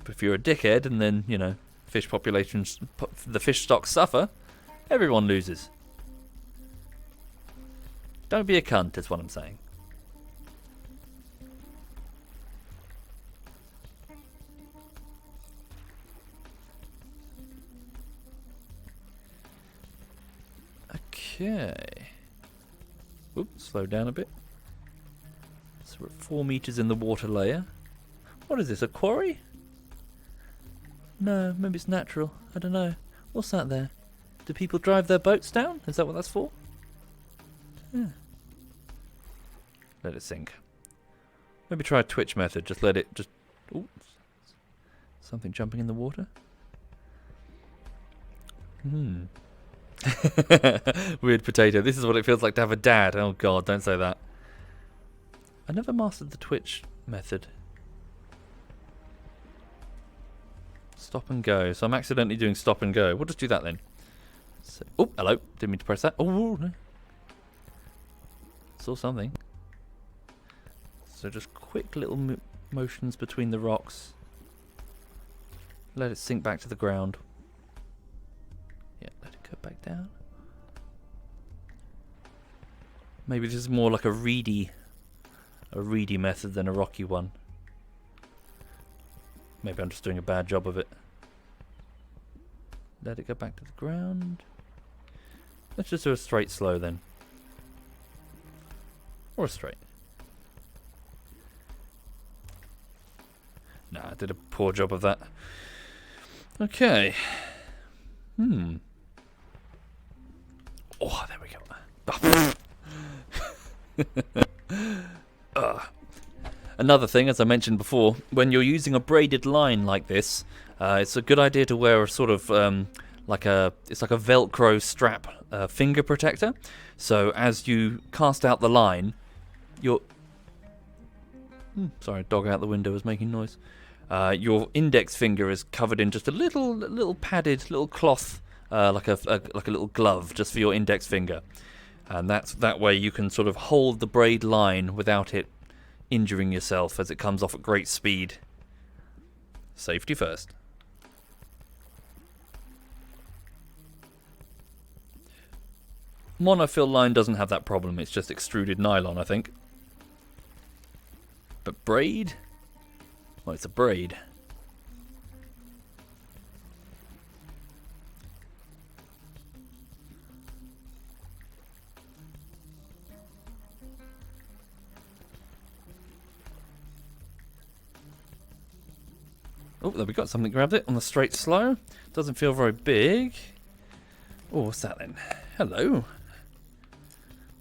A: But if you're a dickhead and then, fish populations, the fish stocks suffer, everyone loses. Don't be a cunt, is what I'm saying. Okay. Oops, slow down a bit. So we're at 4 meters in the water layer. What is this, a quarry? No, maybe it's natural. I don't know. What's that there? Do people drive their boats down? Is that what that's for? Yeah. Let it sink. Maybe try a twitch method. Just let it Ooh. Something jumping in the water? Weird potato. This is what it feels like to have a dad. Oh god, don't say that. I never mastered the twitch method. Stop and go. So I'm accidentally doing stop and go. We'll just do that then. So, oh, hello. Didn't mean to press that. Oh, no. Saw something. So just quick little motions between the rocks. Let it sink back to the ground. Yeah, let it go back down. Maybe this is more like a reedy method than a rocky one. Maybe I'm just doing a bad job of it. Let it go back to the ground. Let's just do a straight slow then. Or a straight. Nah, I did a poor job of that. Okay. Oh, there we go. Another thing, as I mentioned before, when you're using a braided line like this, it's a good idea to wear a sort of it's like a Velcro strap finger protector. So as you cast out the line, sorry, dog out the window was making noise. Your index finger is covered in just a little padded little cloth like a little glove just for your index finger, and that way you can sort of hold the braid line without it injuring yourself as it comes off at great speed. Safety first. Monofill line doesn't have that problem, it's just extruded nylon, I think. But braid? Well, it's a braid. Oh, there we got something, grabbed it on the straight slow. Doesn't feel very big. Oh, what's that then? Hello.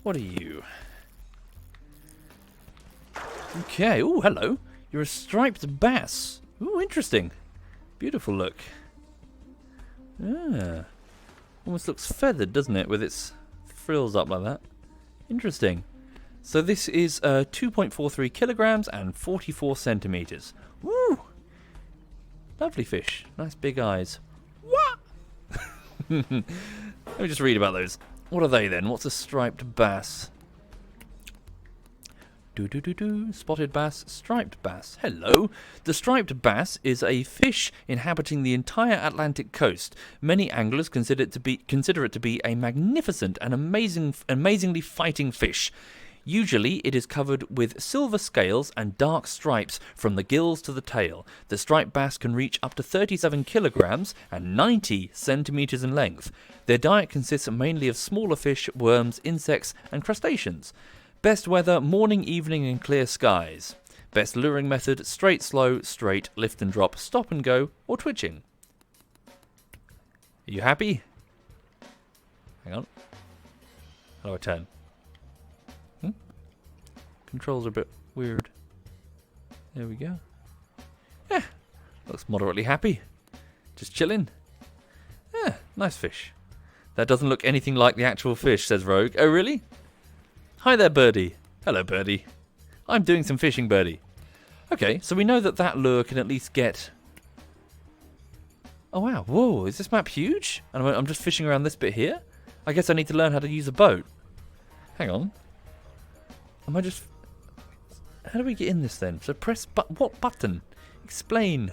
A: What are you? Okay, oh, hello. You're a striped bass. Ooh, interesting. Beautiful look. Ah. Almost looks feathered, doesn't it, with its frills up like that. Interesting. So this is 2.43 kilograms and 44 centimeters. Woo! Lovely fish. Nice big eyes. What? Let me just read about those. What are they then? What's a striped bass? Spotted bass, striped bass. Hello. The striped bass is a fish inhabiting the entire Atlantic coast. Many anglers consider it to be a magnificent and amazingly fighting fish. Usually it is covered with silver scales and dark stripes from the gills to the tail. The striped bass can reach up to 37 kilograms and 90 centimeters in length. Their diet consists mainly of smaller fish, worms, insects, and crustaceans. Best weather, morning, evening, and clear skies. Best luring method, straight, slow, straight, lift and drop, stop and go, or twitching. Are you happy? Hang on. How do I turn? Controls are a bit weird. There we go. Yeah, looks moderately happy. Just chilling. Yeah, nice fish. That doesn't look anything like the actual fish, says Rogue. Oh, really? Hi there, Birdie. Hello, Birdie. I'm doing some fishing, Birdie. Okay, so we know that lure can at least get... Oh, wow. Whoa, is this map huge? And I'm just fishing around this bit here? I guess I need to learn how to use a boat. Hang on. Am I just... How do we get in this then? So press what button? Explain.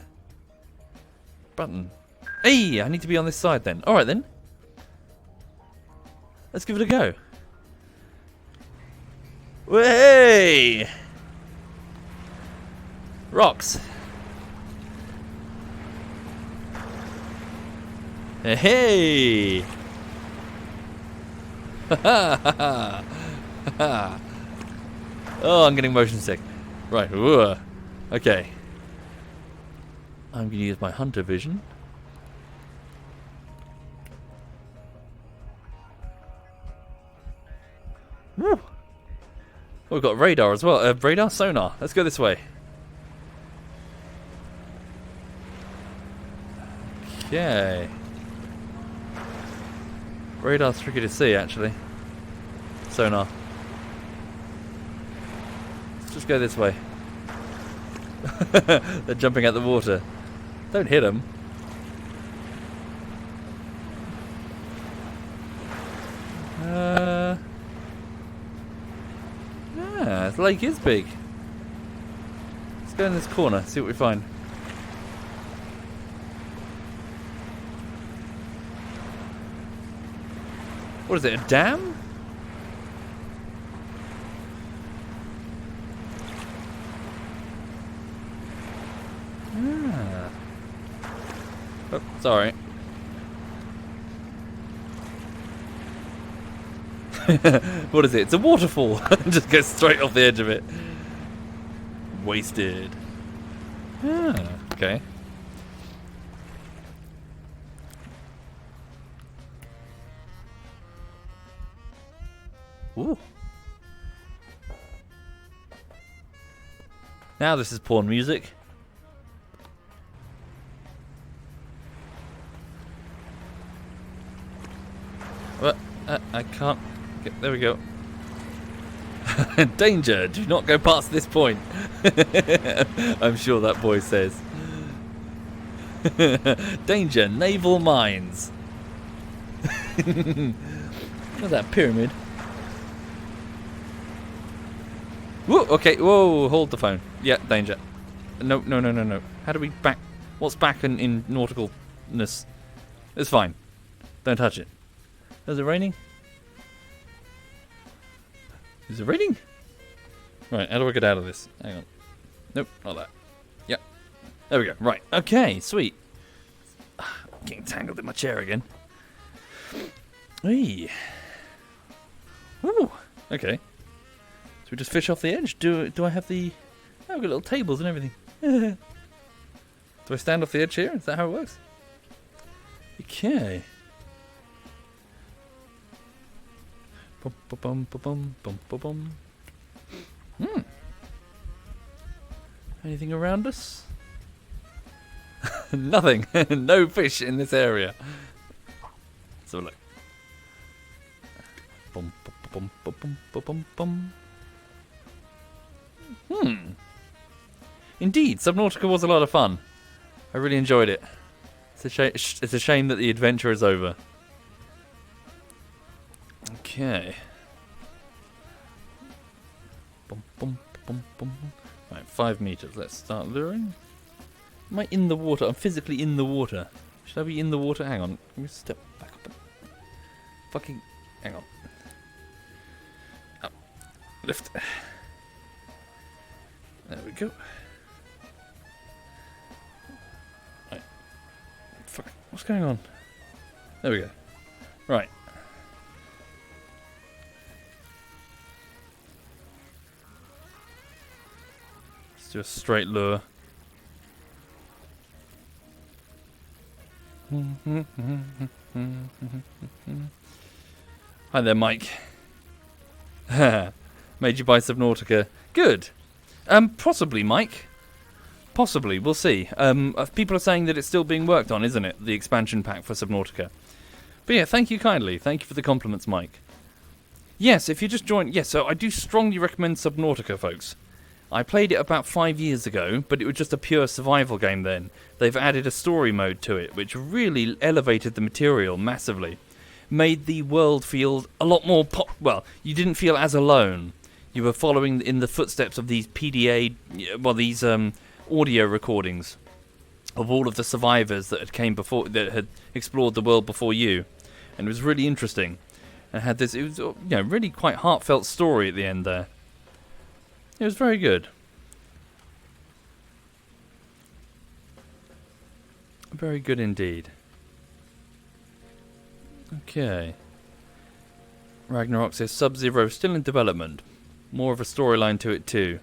A: Button. Hey, I need to be on this side then. Alright then. Let's give it a go. Hey! Rocks. Hey! Ha ha ha ha! Oh, I'm getting motion sick. Right. Ooh. Okay. I'm going to use my hunter vision. Woo. Oh, we've got radar as well. Radar? Sonar. Let's go this way. Okay. Radar's tricky to see, actually. Sonar. Just go this way. They're jumping out the water. Don't hit them. This lake is big. Let's go in this corner, see what we find. What is it, a dam? Oh, sorry. What is it? It's a waterfall. Just go straight off the edge of it. Wasted. Okay. Ooh. Now this is porn music. What? I can't get... There we go. Danger! Do not go past this point. I'm sure that boy says. Danger! Naval mines. Look at that pyramid. Whoa, okay, whoa, hold the phone. Yeah, danger. No, no, no, no, no. How do we back? What's back in nauticalness? It's fine. Don't touch it. Is it raining? Is it raining? Right, how do I get out of this? Hang on. Nope, not that. Yep. There we go. Right, okay, sweet. Getting tangled in my chair again. Hey. Ooh, okay. So we just fish off the edge. Do I have the... Oh, I've got little tables and everything. Do I stand off the edge here? Is that how it works? Okay. Bum, bum, bum, bum, bum, bum. Anything around us? Nothing. No fish in this area. So look. Bum, bum, bum, bum, bum, bum, bum. Indeed, Subnautica was a lot of fun. I really enjoyed it. It's a shame that the adventure is over. Okay. Bum, bum, bum, bum. Right, 5 meters. Let's start luring. Am I in the water? I'm physically in the water. Should I be in the water? Hang on. Let me step back up. Fucking... Hang on. Up. Lift. There we go. Right. Fuck. What's going on? There we go. Right. Let's do a straight lure. Hi there, Mike. Made you buy Subnautica. Good. Possibly, Mike. Possibly. We'll see. People are saying that it's still being worked on, isn't it? The expansion pack for Subnautica. But yeah, thank you kindly. Thank you for the compliments, Mike. Yes, if you just joined... Yes, so I do strongly recommend Subnautica, folks. I played it about 5 years ago, but it was just a pure survival game then. They've added a story mode to it, which really elevated the material massively. Made the world feel a lot more... Well, you didn't feel as alone. You were following in the footsteps of these PDA... Well, these audio recordings of all of the survivors that had explored the world before you. And it was really interesting. And had this... It was, really quite heartfelt story at the end there. It was very good. Very good indeed. Okay. Ragnarok says Sub-Zero still in development. More of a storyline to it too.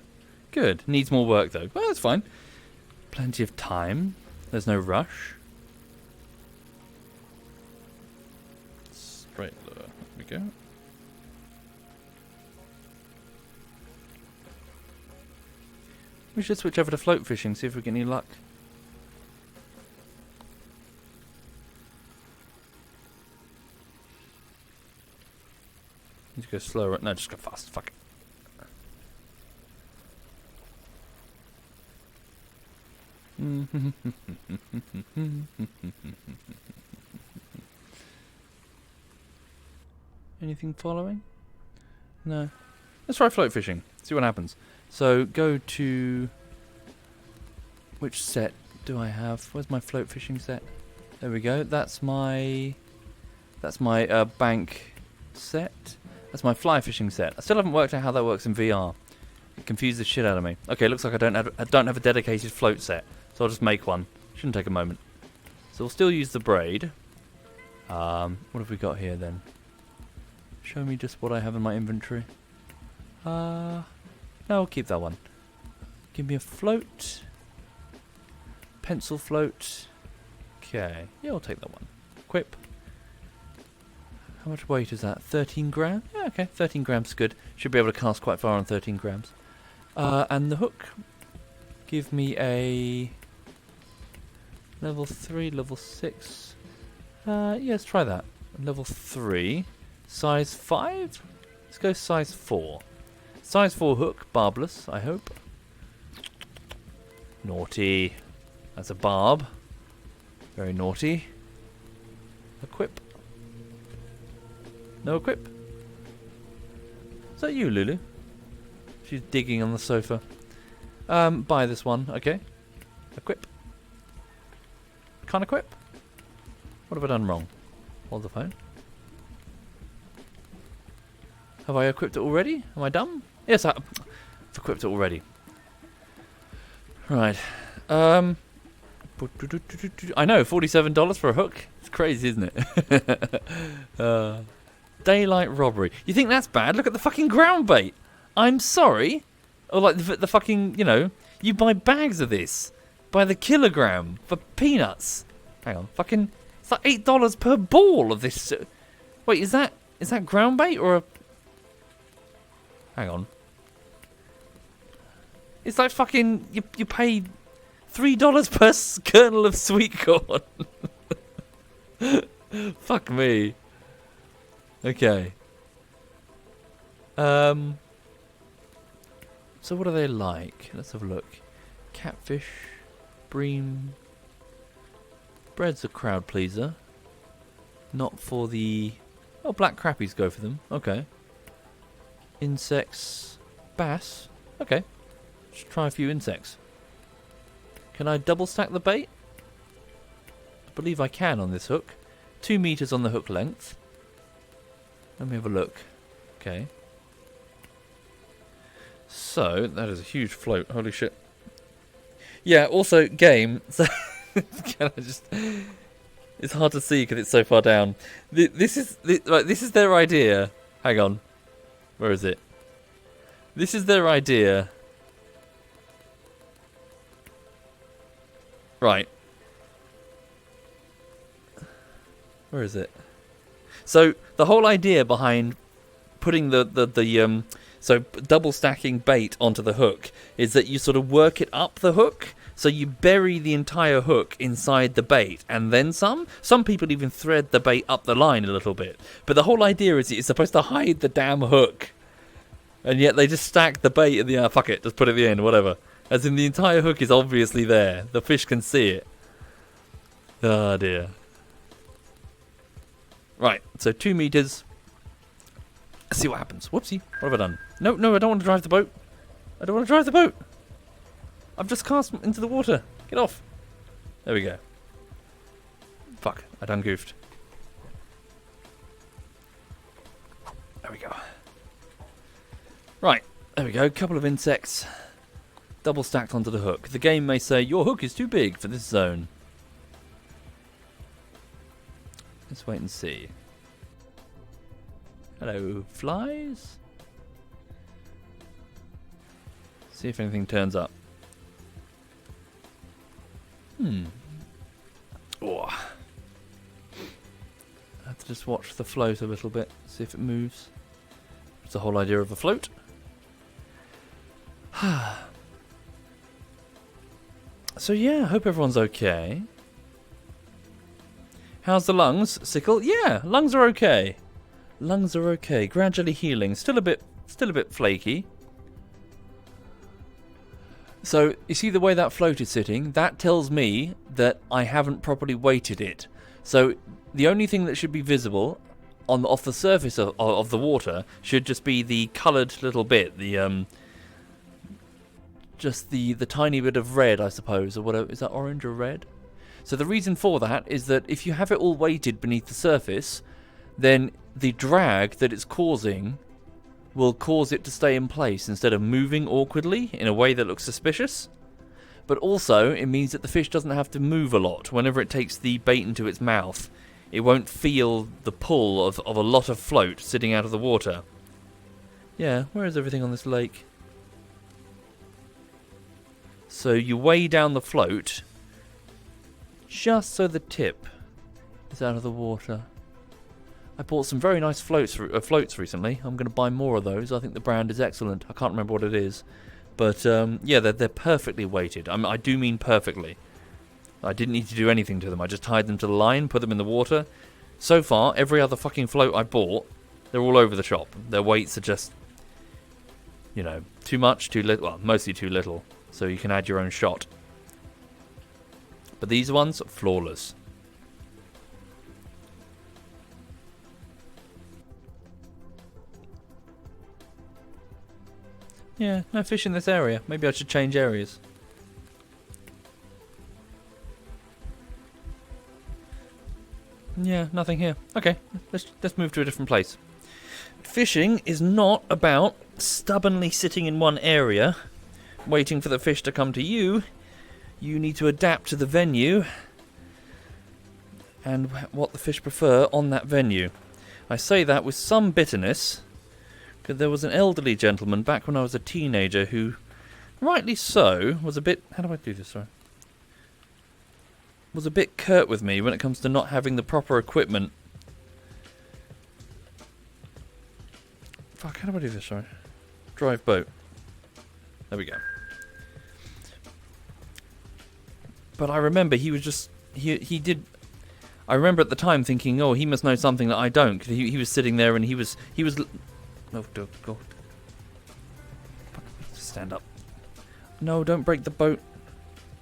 A: Good. Needs more work though. Well, that's fine. Plenty of time. There's no rush. Straight lure. There we go. We should switch over to float fishing, see if we get any luck. Need to go slower. No, just go fast. Fuck it. Anything following? No. Let's try float fishing. See what happens. So go to... Which set do I have? Where's my float fishing set? There we go. That's my bank set. That's my fly fishing set. I still haven't worked out how that works in VR. It confused the shit out of me. Okay, looks like I don't have a dedicated float set, so I'll just make one. Shouldn't take a moment. So we'll still use the braid. What have we got here then? Show me just what I have in my inventory. No, I'll keep that one. Give me a float. Pencil float. Okay. Yeah, I'll take that one. Equip. How much weight is that? 13 grams? Yeah, okay. 13 grams is good. Should be able to cast quite far on 13 grams. And the hook. Give me a... Level 3, level 6. Yeah, let's try that. Level 3. Size 5? Let's go size 4. Size 4 hook, barbless, I hope. Naughty. That's a barb. Very naughty. Equip. No equip? Is that you, Lulu? She's digging on the sofa. Buy this one, okay. Equip. Can't equip? What have I done wrong? Hold the phone. Have I equipped it already? Am I done? Yes, I've equipped it already. Right. I know, $47 for a hook. It's crazy, isn't it? Daylight robbery. You think that's bad? Look at the fucking ground bait. I'm sorry. Or like the fucking, you know, you buy bags of this by the kilogram for peanuts. Hang on, fucking, it's like $8 per ball of this. Wait, is that ground bait or a? Hang on. It's like fucking you pay $3 per kernel of sweet corn. Fuck me. Okay. So what are they like? Let's have a look. Catfish, bream. Bread's a crowd pleaser. Not for the... Oh, black crappies go for them. Okay. Insects. Bass. Okay. Let's try a few insects. Can I double stack the bait? I believe I can on this hook. 2 meters on the hook length. Let me have a look. Okay. So, that is a huge float. Holy shit. Yeah, also, game. So, can I just... It's hard to see because it's so far down. This is their idea. Hang on. Where is it? This is their idea. Right. Where is it? So, the whole idea behind putting so double stacking bait onto the hook is that you sort of work it up the hook, so you bury the entire hook inside the bait and then some. Some people even thread the bait up the line a little bit, but the whole idea is it's supposed to hide the damn hook, and yet they just stack the bait at the fuck it, just put it at the end, whatever. As in the entire hook is obviously there, the fish can see it. Oh dear. Right, so 2 meters. Let's see what happens. Whoopsie. What have I done? No, I don't want to drive the boat. I don't want to drive the boat. I've just cast into the water. Get off. There we go. Fuck, I done goofed. There we go. Right, there we go. Couple of insects. Double stacked onto the hook. The game may say, your hook is too big for this zone. Let's wait and see. Hello, flies? See if anything turns up. Oh. I have to just watch the float a little bit, see if it moves. It's the whole idea of a float. So yeah, I hope everyone's okay. How's the lungs, Sickle? Yeah, lungs are okay. Lungs are okay, gradually healing. Still a bit flaky. So, you see the way that float is sitting? That tells me that I haven't properly weighted it. So, the only thing that should be visible off the surface of the water should just be the coloured little bit. Just the tiny bit of red, I suppose, or whatever. Is that orange or red? So the reason for that is that if you have it all weighted beneath the surface, then the drag that it's causing will cause it to stay in place instead of moving awkwardly in a way that looks suspicious. But also, it means that the fish doesn't have to move a lot whenever it takes the bait into its mouth. It won't feel the pull of a lot of float sitting out of the water. Yeah, where is everything on this lake? So you weigh down the float just so the tip is out of the water. I bought some very nice floats recently. I'm going to buy more of those. I think the brand is excellent. I can't remember what it is. But yeah, they're perfectly weighted. I do mean perfectly. I didn't need to do anything to them. I just tied them to the line, put them in the water. So far, every other fucking float I bought, they're all over the shop. Their weights are just, you know, too much, too little. Well, mostly too little. So you can add your own shot. But these ones, flawless. Yeah, no fish in this area. Maybe I should change areas. Yeah, nothing here. Okay, let's move to a different place. Fishing is not about stubbornly sitting in one area, waiting for the fish to come to you. You need to adapt to the venue and what the fish prefer on that venue. I say that with some bitterness, because there was an elderly gentleman back when I was a teenager who, rightly so, was a bit... How do I do this? Sorry. Was a bit curt with me when it comes to not having the proper equipment. Fuck, how do I do this? Sorry. Drive boat. There we go. But I remember he was just... He did... I remember at the time thinking, oh, he must know something that I don't. Cause he was sitting there and he was... Oh, God. Just stand up. No, don't break the boat.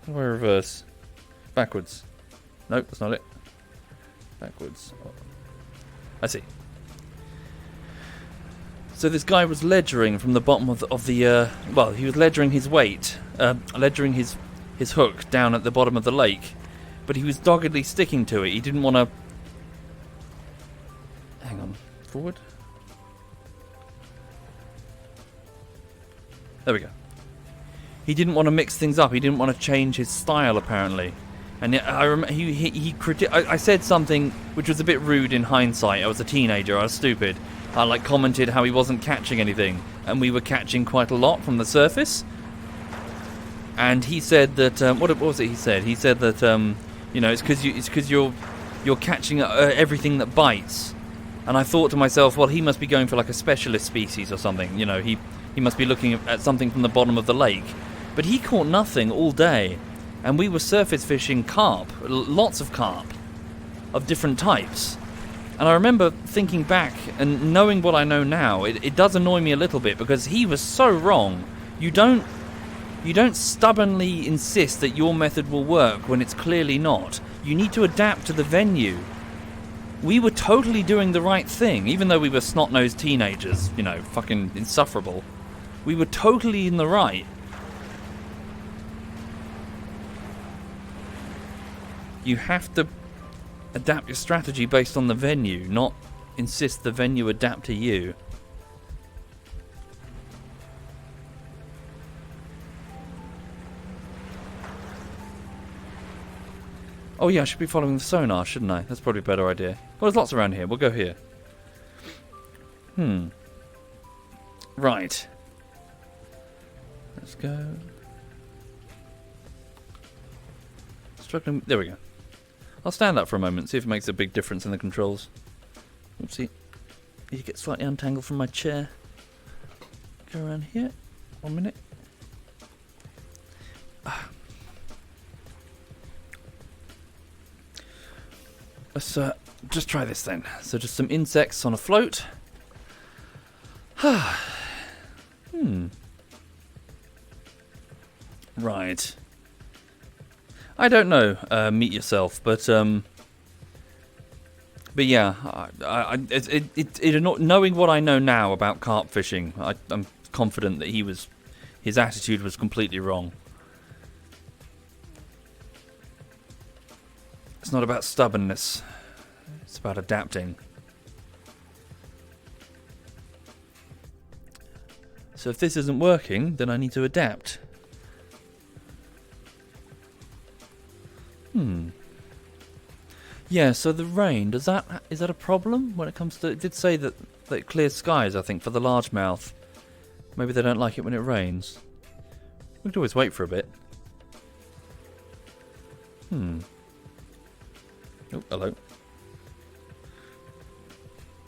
A: How do I reverse? Backwards. Nope, that's not it. Backwards. Oh. I see. So this guy was ledgering from the bottom of the well, he was ledgering his weight, ledgering his hook down at the bottom of the lake, but he was doggedly sticking to it. He didn't want to... Hang on. Forward. There we go. He didn't want to mix things up. He didn't want to change his style, apparently. And I remember I said something which was a bit rude in hindsight. I was a teenager. I was stupid. I commented how he wasn't catching anything, and we were catching quite a lot from the surface. And he said that what was it? He said that it's because you're catching everything that bites. And I thought to myself, well, he must be going for like a specialist species or something. He must be looking at something from the bottom of the lake. But he caught nothing all day. And we were surface fishing carp, lots of carp, of different types. And I remember thinking back and knowing what I know now, it does annoy me a little bit because he was so wrong. You don't stubbornly insist that your method will work when it's clearly not. You need to adapt to the venue. We were totally doing the right thing, even though we were snot-nosed teenagers, fucking insufferable. We were totally in the right. You have to adapt your strategy based on the venue, not insist the venue adapt to you. Oh yeah, I should be following the sonar, shouldn't I? That's probably a better idea. Well, there's lots around here. We'll go here. Right. Let's go. Struggling. There we go. I'll stand up for a moment, see if it makes a big difference in the controls. Oopsie. You get slightly untangled from my chair. Go around here. 1 minute. Let's just try this then. So just some insects on a float. Right. I don't know, meet yourself, but yeah, knowing what I know now about carp fishing, I'm confident that his attitude was completely wrong. It's not about stubbornness, it's about adapting. So if this isn't working, then I need to adapt. Yeah, so the rain, is that a problem when it comes to... It did say that it clears skies, I think, for the largemouth. Maybe they don't like it when it rains. We could always wait for a bit. Oh, hello.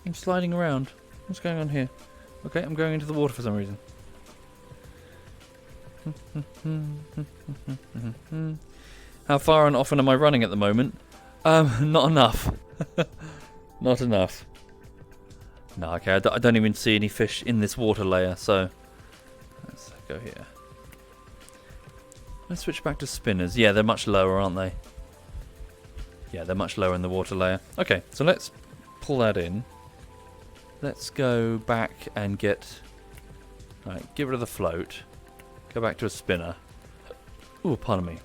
A: I'm sliding around. What's going on here? Okay, I'm going into the water for some reason. How far and often am I running at the moment? Not enough. Not enough. No, okay, I don't even see any fish in this water layer, so... Let's go here. Let's switch back to spinners. Yeah, they're much lower, aren't they? Yeah, they're much lower in the water layer. Okay, so let's pull that in. Let's go back and get Right, get rid of the float. Go back to a spinner. Ooh, pardon me.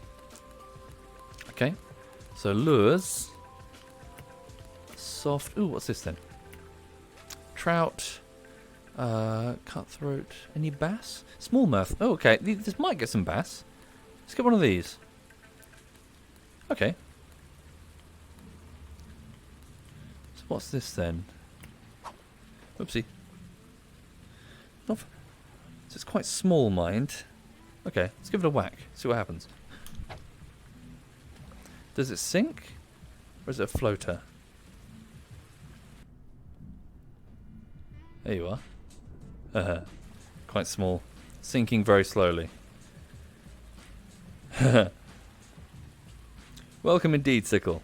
A: Okay. So lures. Soft. Ooh, what's this then? Trout. Cutthroat. Any bass? Smallmouth. Oh, okay. This might get some bass. Let's get one of these. Okay. So what's this then? Oopsie. Not so it's quite small, mind. Okay, let's give it a whack. See what happens. Does it sink? Or is it a floater? There you are. Quite small. Sinking very slowly. Welcome indeed, Sickle.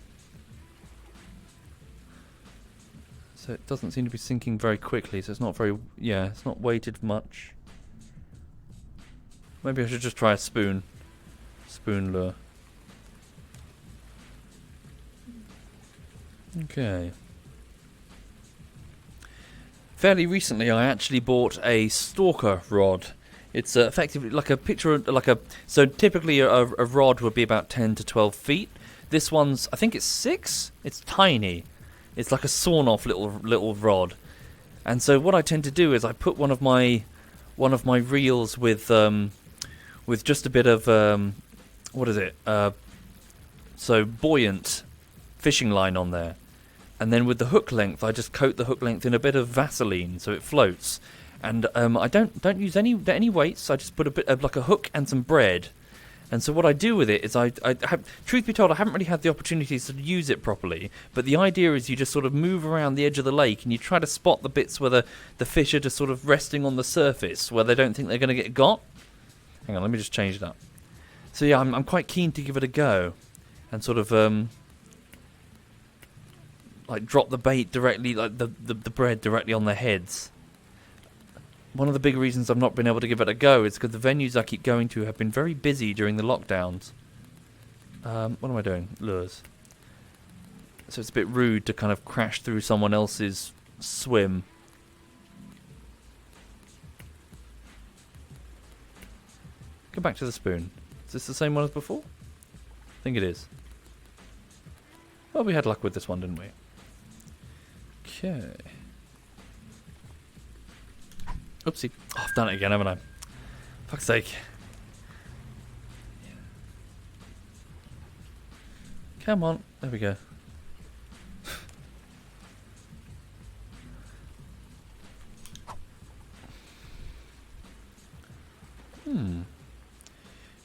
A: So it doesn't seem to be sinking very quickly, so it's not very... Yeah, it's not weighted much. Maybe I should just try a spoon. Spoon lure. Okay. Fairly recently, I actually bought a stalker rod. It's effectively like a picture, like a... So typically a rod would be about 10 to 12 feet. This one's, I think it's 6. It's tiny. It's like a sawn-off little rod. And so what I tend to do is I put one of my reels with just a bit of what is it? So buoyant fishing line on there. And then with the hook length, I just coat the hook length in a bit of Vaseline so it floats. And I don't use any weights. I just put a bit of like a hook and some bread. And so what I do with it is I have, truth be told, I haven't really had the opportunity to use it properly. But the idea is you just sort of move around the edge of the lake and you try to spot the bits where the fish are just sort of resting on the surface where they don't think they're going to get got. Hang on, let me just change it up. So yeah, I'm quite keen to give it a go and sort of like drop the bait directly, like the bread directly on their heads. One of the big reasons I've not been able to give it a go is because the venues I keep going to have been very busy during the lockdowns. What am I doing? Lures. So it's a bit rude to kind of crash through someone else's swim. Go back to the spoon. Is this the same one as before? I think it is. Well, we had luck with this one, didn't we? Okay. Oopsie. Oh, I've done it again, haven't I? Fuck's sake. Come on. There we go.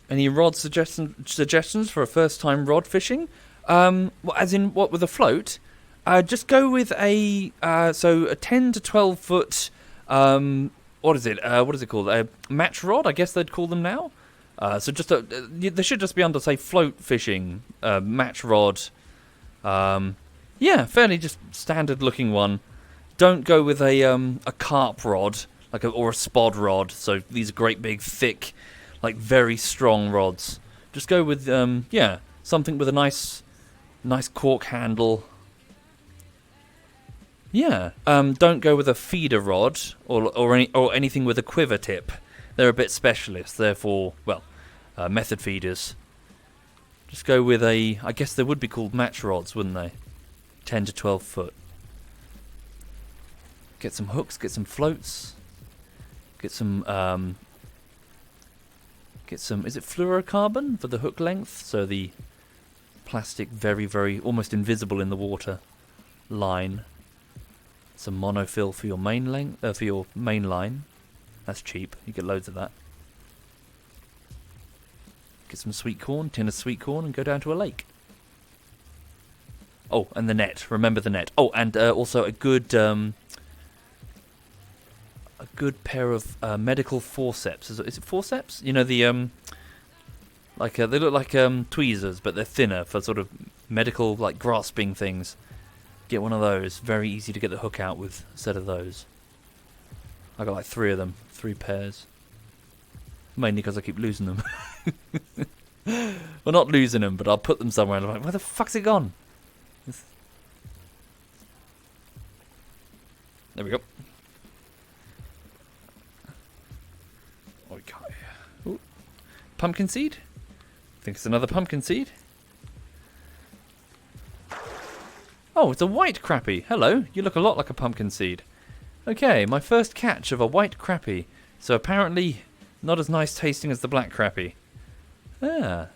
A: Any rod suggestions for a first-time rod fishing? As in what, with a float? Just go with a 10 to 12 foot. What is it? What is it called? A match rod, I guess they'd call them now. So just they should just be under, say, float fishing match rod. Yeah, fairly just standard-looking one. Don't go with a carp rod or a spod rod. So these great big thick, like very strong rods. Just go with something with a nice cork handle. Yeah. Don't go with a feeder rod or anything with a quiver tip. They're a bit specialist. Therefore, method feeders. Just go with I guess they would be called match rods, wouldn't they? 10 to 12 foot. Get some hooks. Get some floats. Get some. Is it fluorocarbon for the hook length? So the plastic, very, very almost invisible in the water line. Some monofill for your main length, for your main line. That's cheap. You get loads of that. Get some sweet corn, tin of sweet corn, and go down to a lake. Oh, and the net. Remember the net. Oh, and also a good pair of medical forceps. Is it forceps? You know the they look like tweezers, but they're thinner for sort of medical grasping things. Get one of those. Very easy to get the hook out with a set of those. I got 3 of them, 3 pairs. Mainly because I keep losing them. Well, not losing them, but I'll put them somewhere and I'm like, where the fuck's it gone? There we go. Pumpkin seed? I think it's another pumpkin seed. Oh, it's a white crappie. Hello, you look a lot like a pumpkin seed. Okay, my first catch of a white crappie. So apparently not as nice tasting as the black crappie. Ah.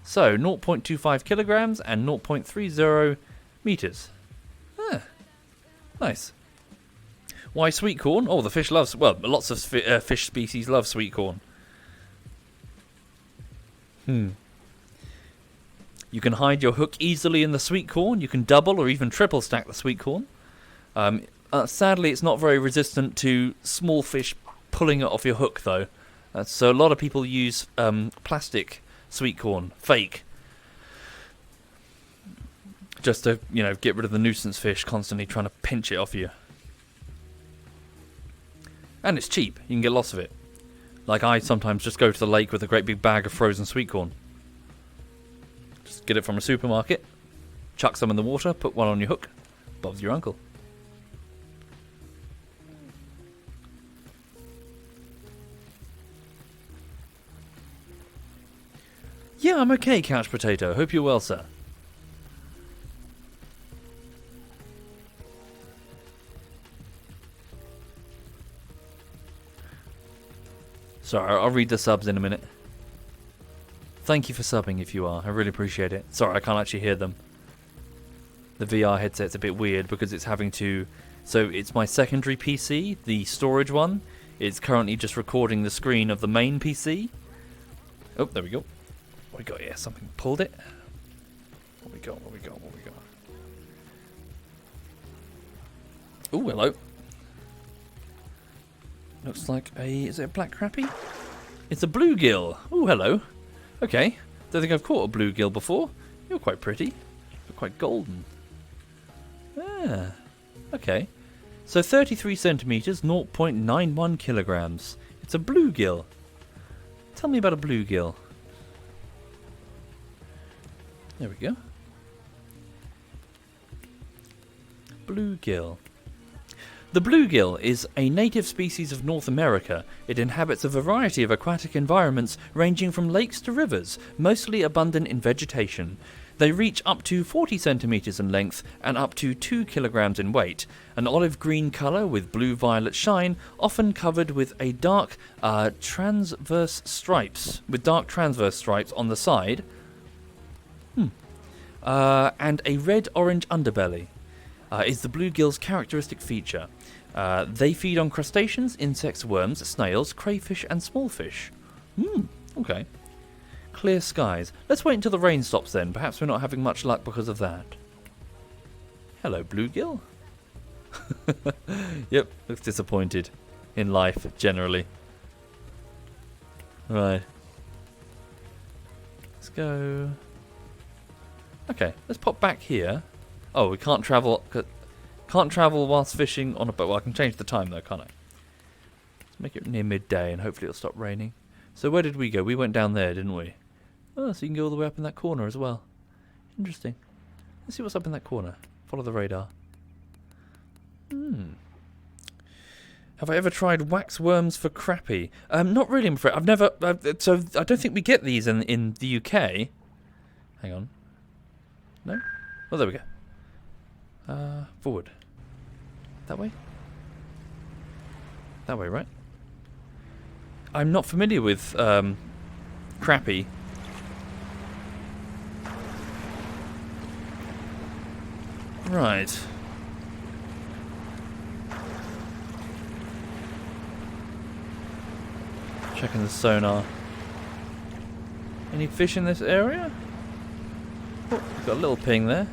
A: So 0.25 kilograms and 0.30 meters. Ah. Nice. Why sweet corn? Oh, the fish loves... Well, lots of fish species love sweet corn. You can hide your hook easily in the sweet corn. You can double or even triple stack the sweet corn. Sadly, it's not very resistant to small fish pulling it off your hook, though. So a lot of people use plastic sweet corn, fake, just to, you know, get rid of the nuisance fish constantly trying to pinch it off you. And it's cheap. You can get lots of it. Like I sometimes just go to the lake with a great big bag of frozen sweet corn. Just get it from a supermarket, chuck some in the water, put one on your hook. Bob's your uncle. Yeah, I'm okay, Couch Potato. Hope you're well, sir. Sorry, I'll read the subs in a minute. Thank you for subbing if you are. I really appreciate it. Sorry, I can't actually hear them. The VR headset's a bit weird because it's having to... So it's my secondary PC, the storage one. It's currently just recording the screen of the main PC. Oh, there we go. What we got here? Something pulled it. What we got? What we got? What we got? Oh, hello. Looks like a... Is it a black crappie? It's a bluegill. Oh, hello. Okay. Don't think I've caught a bluegill before. You're quite pretty. You're quite golden. Ah. Okay. So 33 centimeters, 0.91 kilograms. It's a bluegill. Tell me about a bluegill. There we go. Bluegill. The bluegill is a native species of North America. It inhabits a variety of aquatic environments ranging from lakes to rivers, mostly abundant in vegetation. They reach up to 40 centimeters in length and up to 2 kilograms in weight. An olive green color with blue-violet shine, often covered with a dark transverse stripes on the side, and a red-orange underbelly. Is the bluegill's characteristic feature. They feed on crustaceans, insects, worms, snails, crayfish, and small fish. Okay. Clear skies. Let's wait until the rain stops then. Perhaps we're not having much luck because of that. Hello, bluegill. Yep, looks disappointed in life, generally. Right. Let's go. Okay, let's pop back here. Oh, we can't travel. Can't travel whilst fishing on a boat. Well, I can change the time though, can't I? Let's make it near midday, and hopefully it'll stop raining. So where did we go? We went down there, didn't we? Oh, so you can go all the way up in that corner as well. Interesting. Let's see what's up in that corner. Follow the radar. Have I ever tried wax worms for crappie? Not really, I'm afraid. I've never. So I don't think we get these in the UK. Hang on. No. Oh, there we go. Forward. That way? That way, right? I'm not familiar with crappie. Right. Checking the sonar. Any fish in this area? Oh, got a little ping there.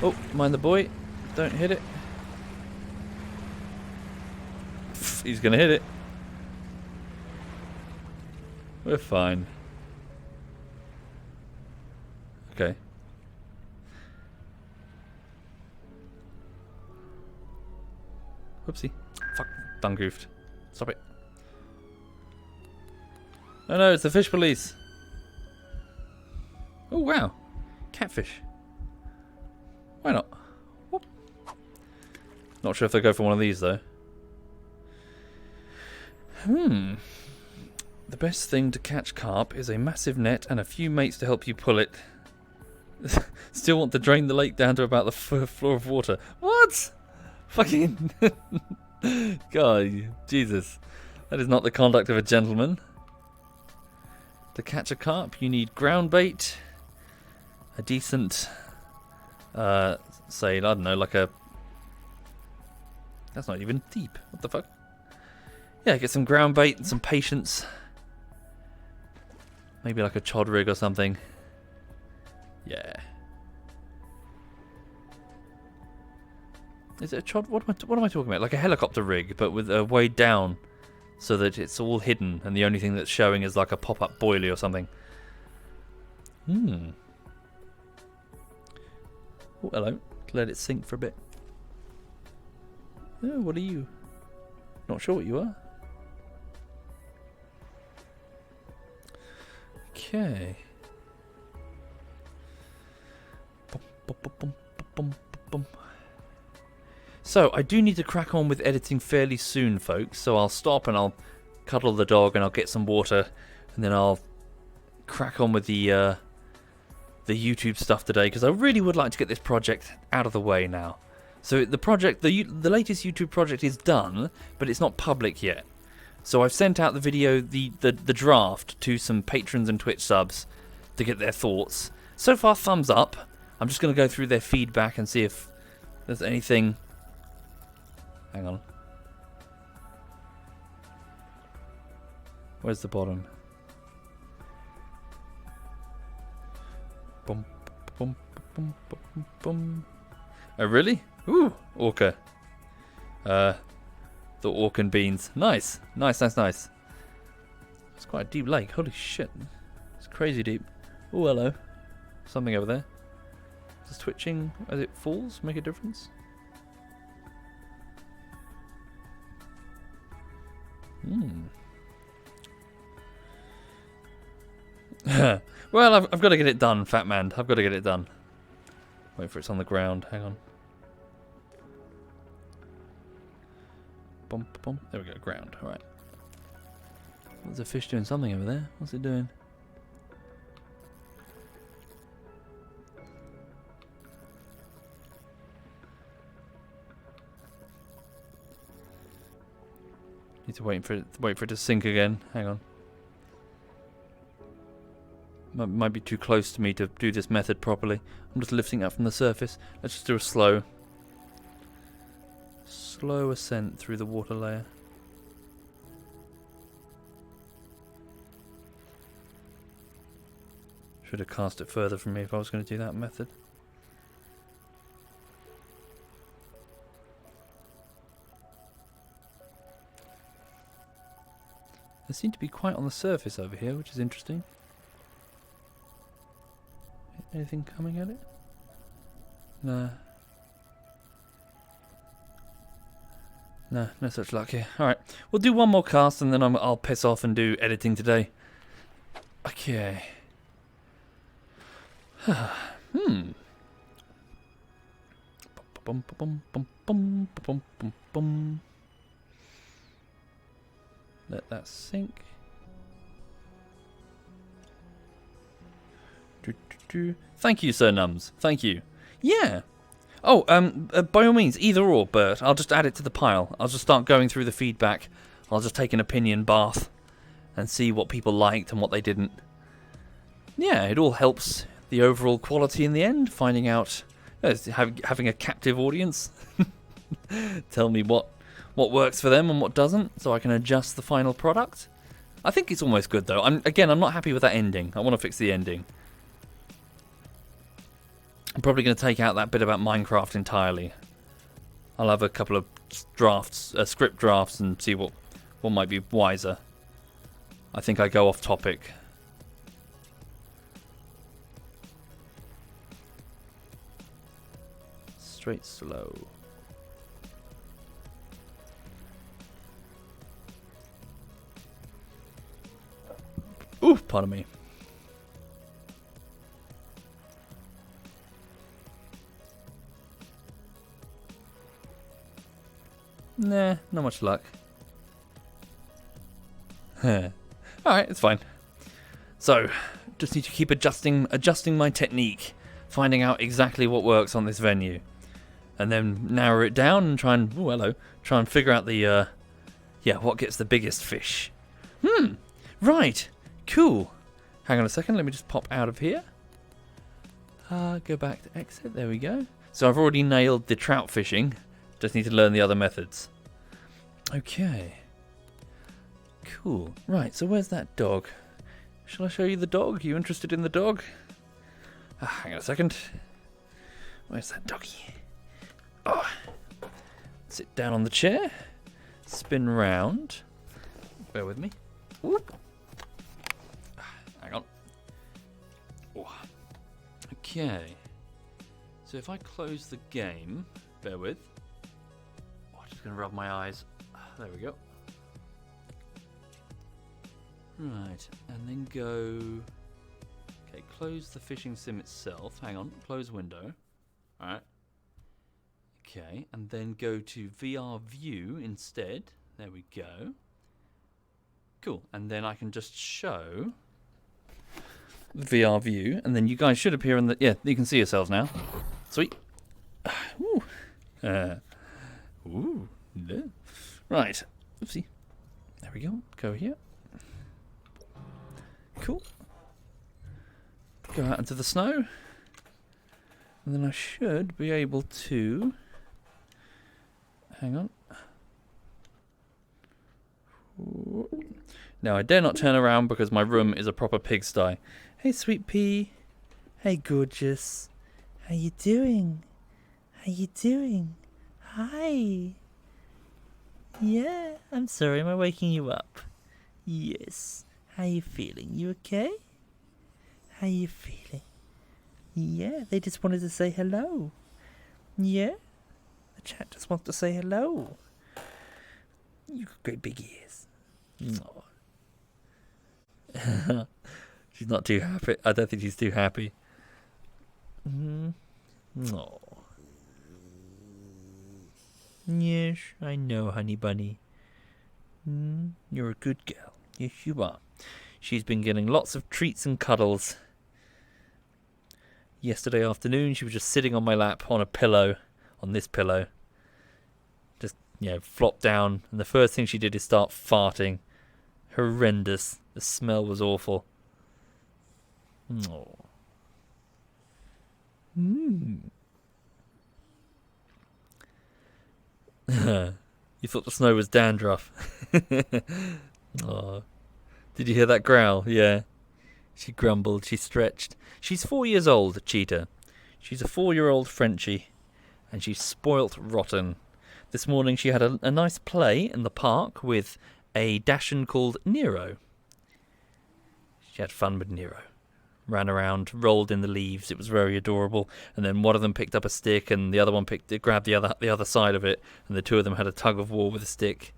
A: Oh, mind the buoy. Don't hit it. He's gonna hit it. We're fine. Okay. Whoopsie. Fuck. Done goofed. Stop it. Oh no, it's the fish police. Oh wow. Catfish. Why not? Whoop. Not sure if they go for one of these though. The best thing to catch carp is a massive net and a few mates to help you pull it. Still want to drain the lake down to about the floor of water. What? Fucking... God, Jesus. That is not the conduct of a gentleman. To catch a carp, you need ground bait, a decent, say, I don't know, like a... That's not even deep. What the fuck? Yeah, get some ground bait and some patience. Maybe like a chod rig or something. Yeah. Is it a chod? What am I talking about? Like a helicopter rig, but with a way down, so that it's all hidden, and the only thing that's showing is like a pop-up boilie or something. Oh, hello. Let it sink for a bit. Oh, what are you? Not sure what you are. Okay. So, I do need to crack on with editing fairly soon, folks. So I'll stop and I'll cuddle the dog and I'll get some water. And then I'll crack on with the YouTube stuff today. Because I really would like to get this project out of the way now. So the project, the latest YouTube project is done, but it's not public yet. So I've sent out the video, the draft, to some patrons and Twitch subs to get their thoughts. So far, thumbs up. I'm just going to go through their feedback and see if there's anything... Hang on. Where's the bottom? Bum, bum, bum, bum, bum. Oh, really? Ooh, orca. The orc and beans. Nice. Nice, nice, nice. It's quite a deep lake. Holy shit. It's crazy deep. Oh, hello. Something over there. Does twitching as it falls make a difference? Well, I've got to get it done, fat man. I've got to get it done. Wait for it's on the ground. Hang on. Bump, bump. There we go. Ground. All right. There's a fish doing something over there. What's it doing? Need to wait for it to sink again. Hang on. Might be too close to me to do this method properly. I'm just lifting it up from the surface. Let's just do a slow ascent through the water layer. Should have cast it further from me if I was going to do that method. They seem to be quite on the surface over here, which is interesting. Anything coming at it? Nah. Nah, no such luck here. Alright, we'll do one more cast and then I'll piss off and do editing today. Okay. Let that sink. Thank you, Sir Nums. Thank you. Yeah. Oh, by all means, either or, Bert. I'll just add it to the pile. I'll just start going through the feedback. I'll just take an opinion bath and see what people liked and what they didn't. Yeah, it all helps the overall quality in the end. Finding out, having a captive audience. Tell me what works for them and what doesn't, so I can adjust the final product. I think it's almost good, though. I'm not happy with that ending. I want to fix the ending. I'm probably going to take out that bit about Minecraft entirely. I'll have a couple of drafts, script drafts, and see what might be wiser. I think I go off topic. Straight slow. Ooh, pardon me. Nah, not much luck. Alright, it's fine. So, just need to keep adjusting my technique, finding out exactly what works on this venue. And then narrow it down and try and figure out the what gets the biggest fish. Right, cool. Hang on a second, let me just pop out of here. Go back to exit, there we go. So I've already nailed the trout fishing, just need to learn the other methods. Okay. Cool. Right, so where's that dog? Shall I show you the dog? Are you interested in the dog? Hang on a second. Where's that doggy? Oh. Sit down on the chair. Spin round. Bear with me. Whoop. Hang on. Oh. Okay. So if I close the game, bear with. Oh, I'm just going to rub my eyes. There we go. Right, and then go... Okay, close the fishing sim itself. Hang on, close window. Alright. Okay, and then go to VR view instead. There we go. Cool, and then I can just show the VR view, and then you guys should appear in the... Yeah, you can see yourselves now. Sweet. Ooh. Ooh. Yeah. Right. Oopsie. There we go. Go here. Cool. Go out into the snow. And then I should be able to... Hang on. Now I dare not turn around because my room is a proper pigsty. Hey, sweet pea. Hey, gorgeous. How you doing? How you doing? Hi. Yeah, I'm sorry, am I waking you up? Yes. How you feeling? You okay? How you feeling? Yeah, they just wanted to say hello. Yeah? The chat just wants to say hello. You got great big ears. Oh. She's not too happy. I don't think she's too happy. No. Yes, I know, honey bunny. You're a good girl. Yes, you are. She's been getting lots of treats and cuddles. Yesterday afternoon, she was just sitting on my lap on a pillow, on this pillow. Just, flopped down. And the first thing she did is start farting. Horrendous. The smell was awful. Oh. You thought the snow was dandruff. Oh. Did you hear that growl? Yeah. She grumbled. She stretched. She's 4 years old, Cheetah. She's a 4-year-old Frenchie. And she's spoilt rotten. This morning she had a nice play in the park with a Dachshund called Nero. She had fun with Nero. Ran around, rolled in the leaves. It was very adorable. And then one of them picked up a stick, and the other one grabbed the other side of it, and the two of them had a tug of war with a stick.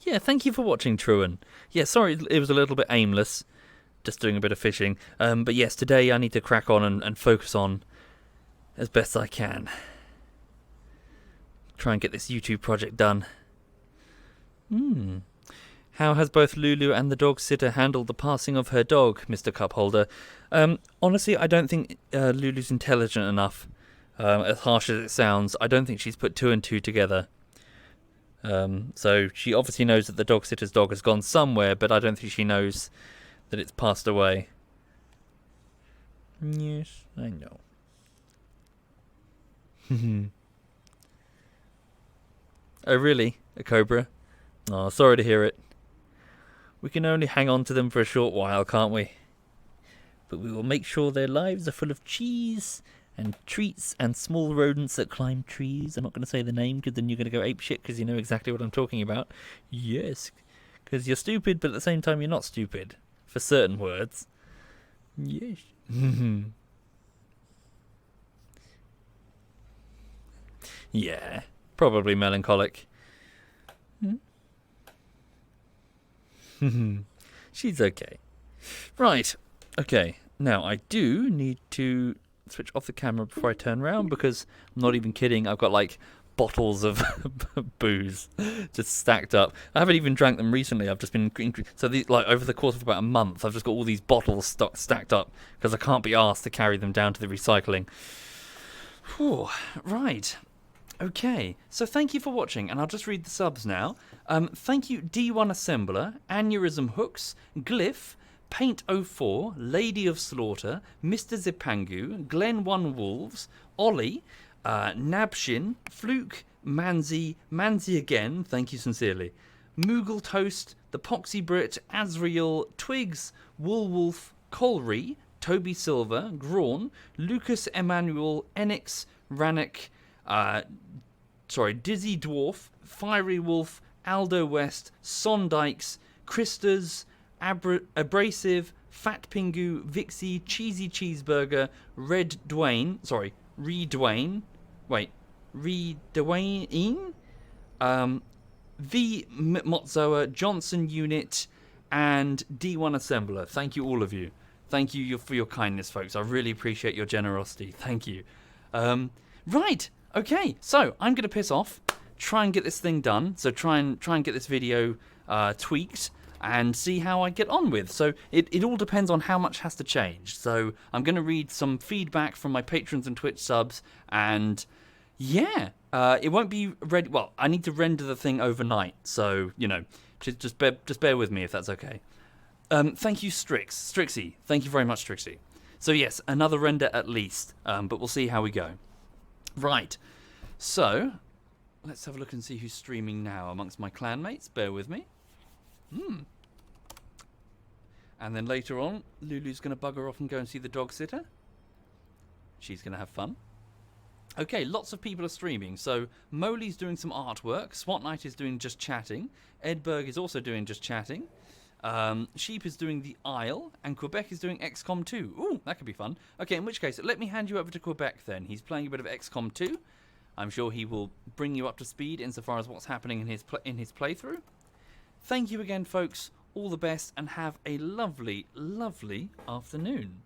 A: Yeah, thank you for watching, Truan. Yeah, sorry it was a little bit aimless, just doing a bit of fishing. But yes, today I need to crack on and focus on as best I can. Try and get this YouTube project done. How has both Lulu and the dog sitter handled the passing of her dog, Mr. Cupholder? Honestly, I don't think Lulu's intelligent enough. As harsh as it sounds, I don't think she's put two and two together. So she obviously knows that the dog sitter's dog has gone somewhere, but I don't think she knows that it's passed away. Yes, I know. Oh, really? A cobra? Oh, sorry to hear it. We can only hang on to them for a short while, can't we? But we will make sure their lives are full of cheese and treats and small rodents that climb trees. I'm not going to say the name because then you're going to go apeshit because you know exactly what I'm talking about. Yes, because you're stupid, but at the same time you're not stupid. For certain words. Yes. Yeah, probably melancholic. She's okay. Right, okay. Now, I do need to switch off the camera before I turn around, because I'm not even kidding. I've got like bottles of booze just stacked up. I haven't even drank them recently. I've just been so like over the course of about a month, I've just got all these bottles stacked up because I can't be asked to carry them down to the recycling. Whew, right. Okay, so thank you for watching, and I'll just read the subs now. Thank you, D1 Assembler, Aneurysm Hooks, Glyph, Paint04, Lady of Slaughter, Mr. Zipangu, Glen1 Wolves, Ollie, Nabshin, Fluke, Manzi again, thank you sincerely, Moogle Toast, The Poxy Brit, Azriel, Twigs, Woolwolf, Colry, Toby Silver, Grawn, Lucas Emmanuel, Enix, Rannock, Dizzy Dwarf, Fiery Wolf, Aldo West, Sondikes, Christas, Abrasive, Fat Pingu, Vixie, Cheesy Cheeseburger, Redwayne, V Motzoa, Johnson Unit, and D1 Assembler. Thank you, all of you. Thank you for your kindness, folks. I really appreciate your generosity. Thank you. Right. Okay. So I'm gonna piss off. Try and get this thing done. So try and get this video tweaked and see how I get on with. So it all depends on how much has to change. So I'm going to read some feedback from my patrons and Twitch subs, and yeah, it won't be ready. Well, I need to render the thing overnight, so you know, just bear with me if that's okay. Thank you, Strixie. Thank you very much, Strixie. So yes, another render at least, but we'll see how we go. Right. So let's have a look and see who's streaming now amongst my clanmates. Bear with me. And then later on, Lulu's going to bugger off and go and see the dog sitter. She's going to have fun. Okay, lots of people are streaming. So Molly's doing some artwork. Swat Knight is doing just chatting. Edberg is also doing just chatting. Sheep is doing the Isle. And Quebec is doing XCOM 2. Ooh, that could be fun. Okay, in which case, let me hand you over to Quebec then. He's playing a bit of XCOM 2. I'm sure he will bring you up to speed insofar as what's happening in his playthrough. Thank you again, folks. All the best, and have a lovely, lovely afternoon.